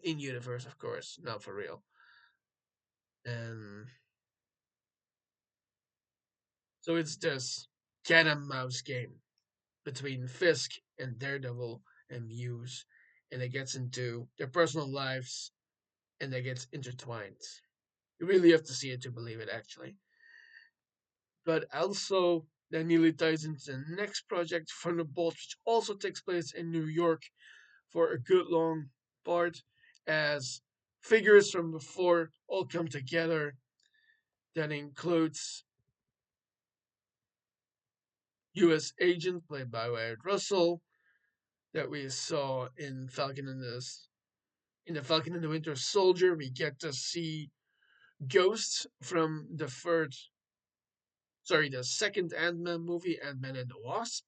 in universe, of course, not for real. And so it's this cat and mouse game between Fisk and Daredevil and Muse, and it gets into their personal lives and they get intertwined. You really have to see it to believe it, actually. But also, that nearly ties into the next project, Thunderbolts, which also takes place in New York for a good long part, as figures from before all come together. That includes U.S. agent played by Wyatt Russell that we saw in the Falcon and the Winter Soldier. We get to see ghosts from the second Ant-Man movie, Ant-Man and the Wasp.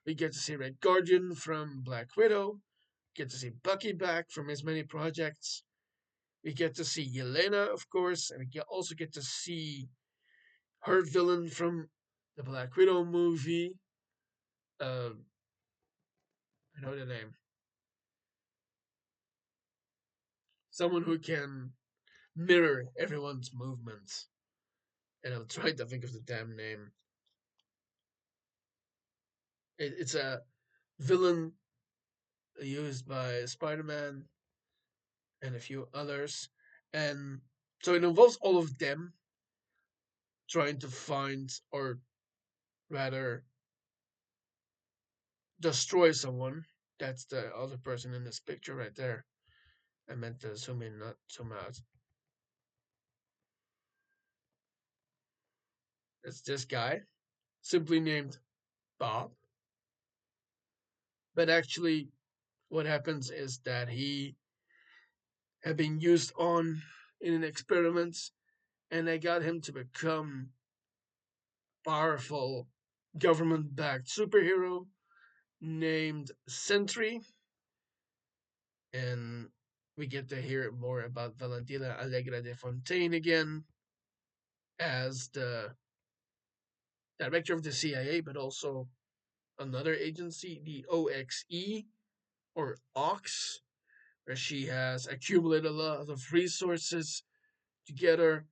We get to see Red Guardian from Black Widow. Get to see Bucky back from his many projects. We get to see Yelena, of course, and we also get to see her villain from the Black Widow movie. Uh, I know the name. Someone who can mirror everyone's movements. And I'm trying to think of the damn name. It's a villain used by Spider-Man and a few others. And so it involves all of them trying to find, or rather, destroy someone. That's the other person in this picture right there. I meant to zoom in, not zoom out. It's this guy, simply named Bob. But actually, what happens is that he had been used on in an experiment, and they got him to become powerful government-backed superhero named Sentry, and we get to hear more about Valentina Allegra de Fontaine again as the director of the CIA, but also another agency, the OXE or OX, where she has accumulated a lot of resources together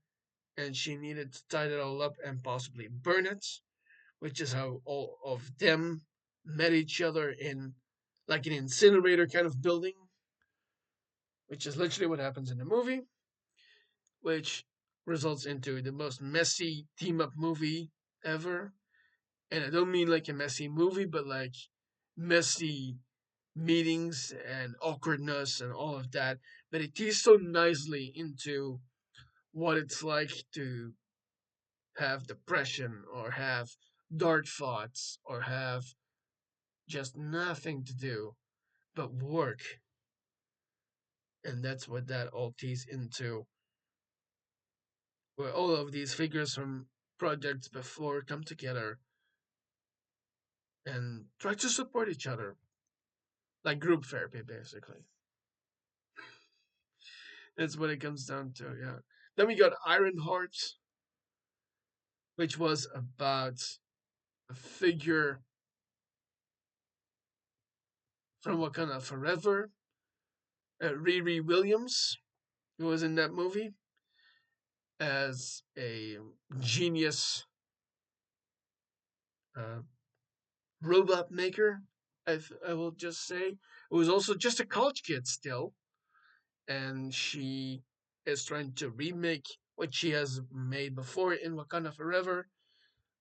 and she needed to tie it all up and possibly burn it, which is how all of them met each other in like an incinerator kind of building. which is literally what happens in the movie, which results into the most messy team up movie ever. And I don't mean like a messy movie, but like messy meetings and awkwardness and all of that. But it teased so nicely into what it's like to have depression or have dark thoughts or have just nothing to do but work. And that's what that all teased into, where all of these figures from projects before come together and try to support each other, like group therapy, basically. That's what it comes down to, yeah. Then we got Ironheart, which was about a figure from Wakanda Forever, Riri Williams, who was in that movie as a genius uh, robot maker. I will just say, who was also just a college kid still, and she is trying to remake what she has made before in Wakanda Forever,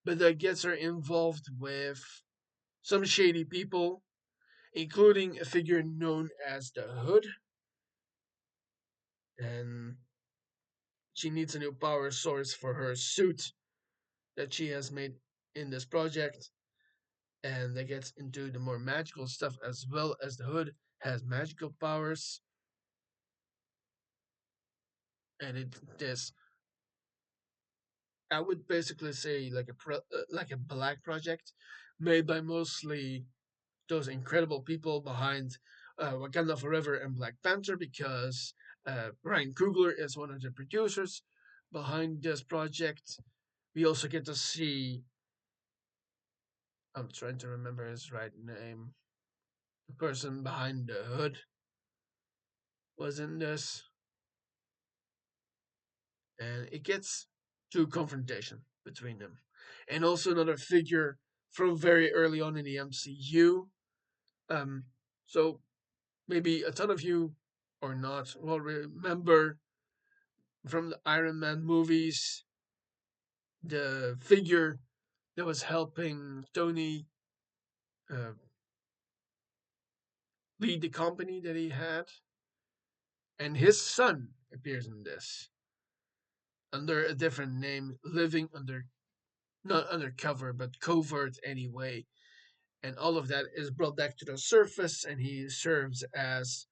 but that gets her involved with some shady people, including a figure known as the Hood, and she needs a new power source for her suit that she has made in this project, and that gets into the more magical stuff as well, as the Hood has magical powers, and it this I would basically say like like a black project made by mostly those incredible people behind Wakanda Forever and Black Panther, because Ryan Coogler is one of the producers behind this project. We also get to see, I'm trying to remember his right name, the person behind the Hood was in this, and it gets to confrontation between them. And also another figure from very early on in the MCU. Um, so maybe a ton of you or not will remember from the Iron Man movies the figure that was helping Tony uh, lead the company that he had, and his son appears in this under a different name, living under, not undercover but covert anyway, and all of that is brought back to the surface, and he serves as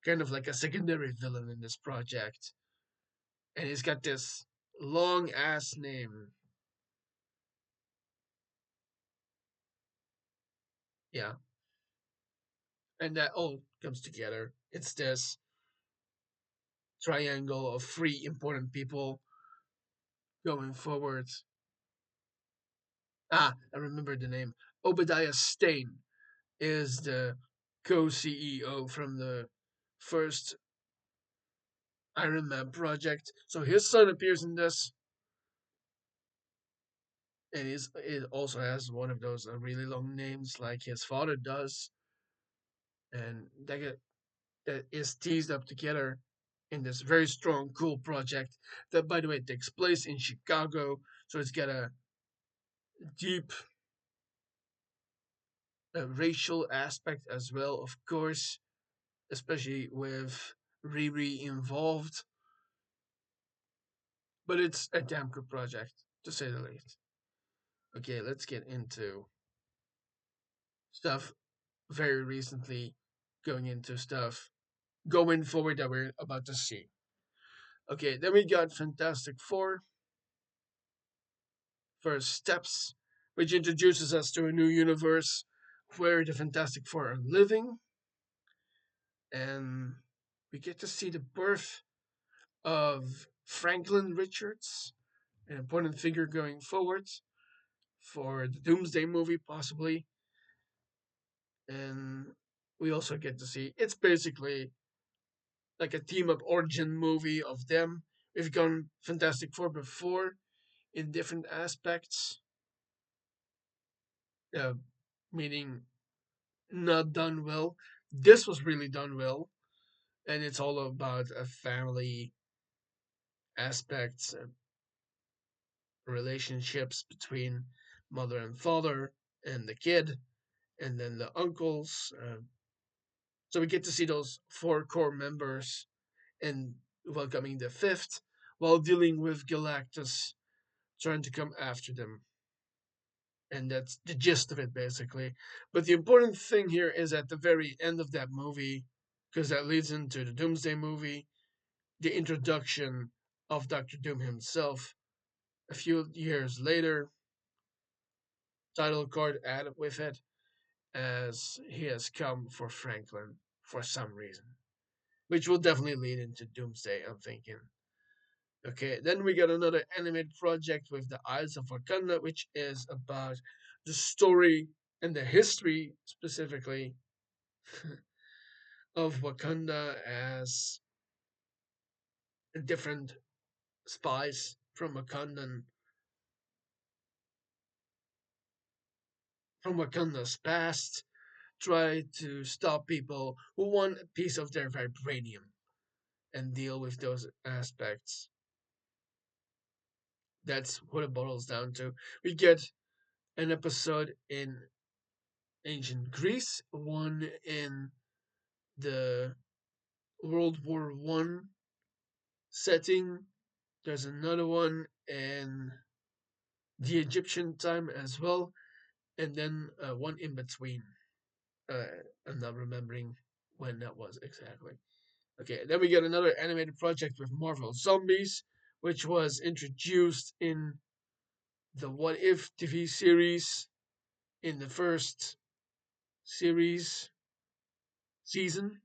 kind of like a secondary villain in this project, and he's got this long ass name. Yeah, and that all comes together. It's this triangle of three important people going forward. Ah, I remember the name. Obadiah Stane is the co-CEO from the first Iron Man project. So his son appears in this, and it also has one of those really long names like his father does, and that is teased up together in this very strong, cool project that, by the way, takes place in Chicago. So it's got a deep racial aspect as well, of course, especially with Riri involved. But it's a damn good project, to say the least. Okay, let's get into stuff very recently, going into stuff going forward that we're about to see. Okay, then we got Fantastic Four, First Steps, which introduces us to a new universe where the Fantastic Four are living, and we get to see the birth of Franklin Richards, an important figure going forward for the Doomsday movie, possibly. And we also get to see it's basically like a team up origin movie of them. We've gone Fantastic Four before in different aspects, uh, meaning not done well. This was really done well, and it's all about a family aspects, relationships between mother and father, and the kid, and then the uncles. So we get to see those four core members and welcoming the fifth, while dealing with Galactus trying to come after them. And that's the gist of it, basically. But the important thing here is at the very end of that movie, because that leads into the Doomsday movie, the introduction of Doctor Doom himself. A few years later, title card added with it, as he has come for Franklin for some reason, which will definitely lead into Doomsday, I'm thinking. Okay, then we got another animated project with the Eyes of Wakanda, which is about the story and the history specifically of Wakanda as different spies from Wakanda's past try to stop people who want a piece of their vibranium and deal with those aspects. That's what it boils down to. We get an episode in ancient Greece, one in the World War I setting. There's another one in the Egyptian time as well, and then one in between. Uh, I'm not remembering when that was exactly. Okay, then we get another animated project with Marvel Zombies, which was introduced in the What If TV series in the first series season,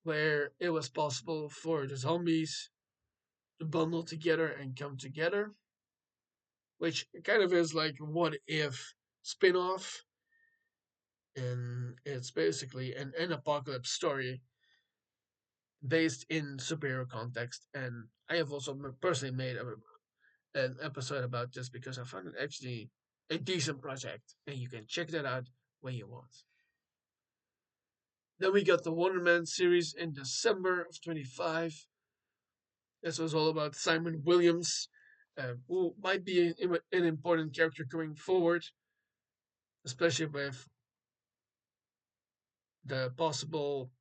where it was possible for the zombies to bundle together and come together, which kind of is like What If spin off, and it's basically an apocalypse story based in superhero context. And I have also personally made an episode about this because I found it actually a decent project, and you can check that out when you want. Then we got the Wonder Man series in December of 25. This was all about Simon Williams, who might be an important character going forward, especially with the possible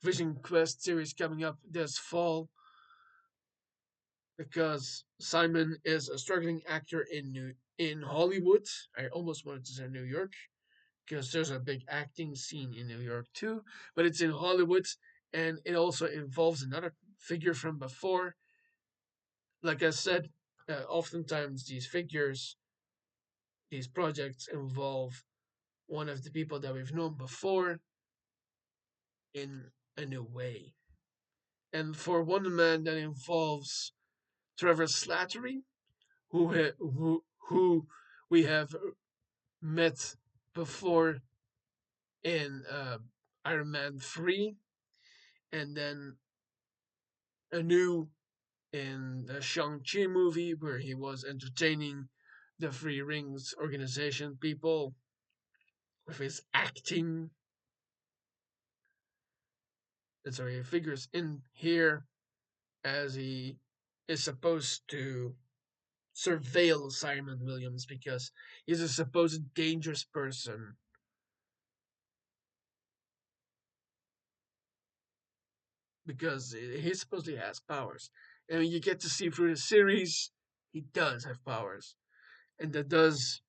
Vision Quest series coming up this fall, because Simon is a struggling actor in Hollywood. I almost wanted to say New York, because there's a big acting scene in New York too, but it's in Hollywood, and it also involves another figure from before. Like I said, oftentimes these projects involve one of the people that we've known before in a new way. And for Wonder Man, that involves Trevor Slattery, who we have met before in Iron Man 3, and then anew in the ShangChi movie, where he was entertaining the Three Rings organization people with his acting. And so he figures in here as he is supposed to surveil Simon Williams because he's a supposed dangerous person, because he supposedly has powers. And you get to see through the series, he does have powers. And that does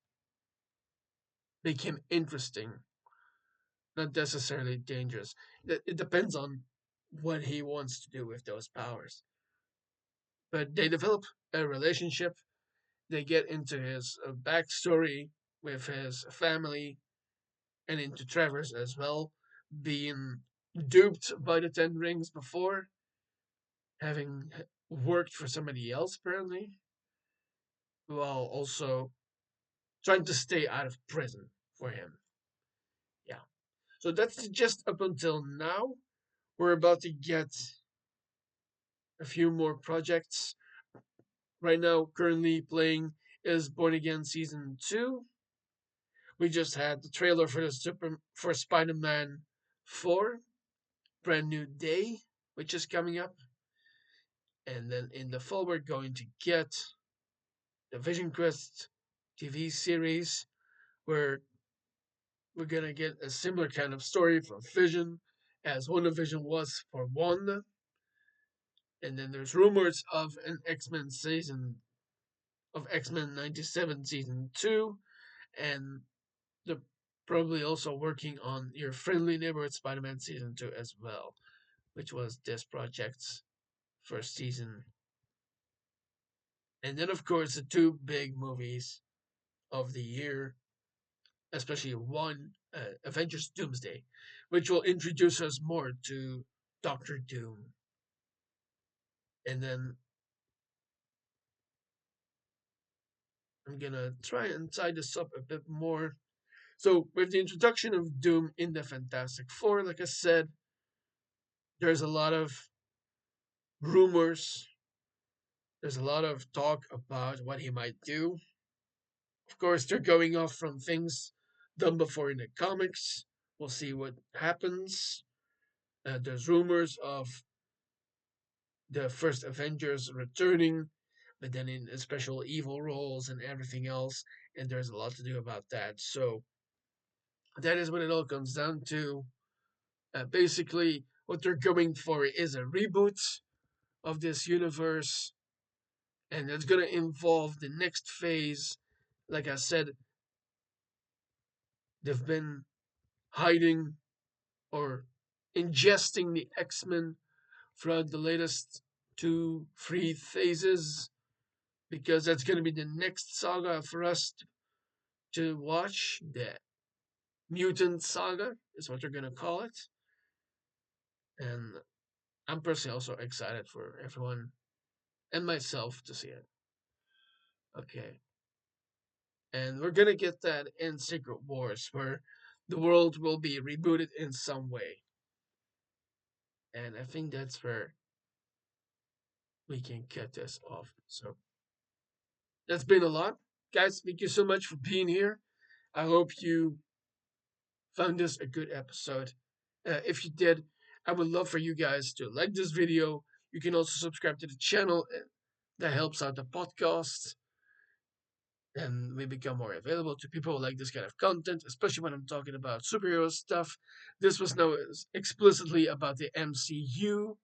make him interesting, not necessarily dangerous. It depends on what he wants to do with those powers. But they develop a relationship. They get into his backstory with his family and into Trevor's as well, being duped by the Ten Rings before, having worked for somebody else apparently, while also trying to stay out of prison for him. Yeah. So that's just up until now. We're about to get a few more projects. Right now, currently playing is Born Again Season 2. We just had the trailer for Spider-Man 4. Brand New Day, which is coming up. And then in the fall, we're going to get the Vision Quest TV series, where we're going to get a similar kind of story from Vision as WandaVision was for Wanda. And then there's rumors of an X-Men season, of X-Men 97 season 2. And they're probably also working on Your Friendly Neighborhood Spider-Man season 2 as well, which was this project's first season. And then, of course, the two big movies of the year, especially one, Avengers Doomsday, which will introduce us more to Doctor Doom. And then I'm gonna try and tie this up a bit more. So, with the introduction of Doom in the Fantastic Four, like I said, there's a lot of rumors, there's a lot of talk about what he might do. Of course, they're going off from things done before in the comics. We'll see what happens. There's rumors of the first Avengers returning, but then in special evil roles and everything else, and there's a lot to do about that. So that is what it all comes down to. Basically, what they're going for is a reboot of this universe, and it's going to involve the next phase. Like I said, they've been hiding or ingesting the X-Men throughout the latest 2, 3 phases, because that's going to be the next saga for us to watch. The Mutant Saga is what they're going to call it. And I'm personally also excited for everyone and myself to see it. Okay. And we're going to get that in Secret Wars, where the world will be rebooted in some way. And I think that's where we can cut this off. So that's been a lot. Guys, thank you so much for being here. I hope you found this a good episode. If you did, I would love for you guys to like this video. You can also subscribe to the channel. That helps out the podcast. And we become more available to people who like this kind of content, especially when I'm talking about superhero stuff. This was now explicitly about the MCU,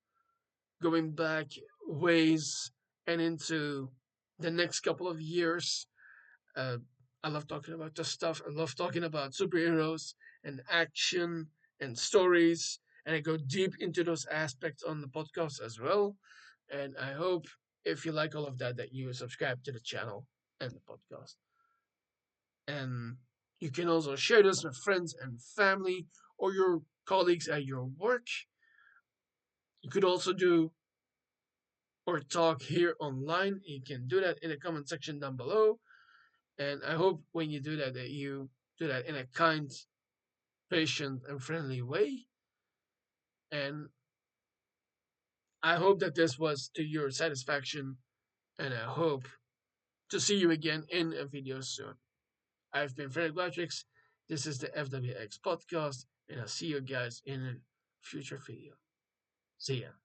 going back ways and into the next couple of years. Uh, I love talking about this stuff. I love talking about superheroes and action and stories. And I go deep into those aspects on the podcast as well. And I hope if you like all of that, that you subscribe to the channel and the podcast. And you can also share this with friends and family or your colleagues at your work. You could also do or talk here online. You can do that in the comment section down below. And I hope when you do that, that you do that in a kind, patient, and friendly way. And I hope that this was to your satisfaction. And I hope to see you again in a video soon. I've been Frederik. This is the FWX podcast. And I'll see you guys in a future video. See ya.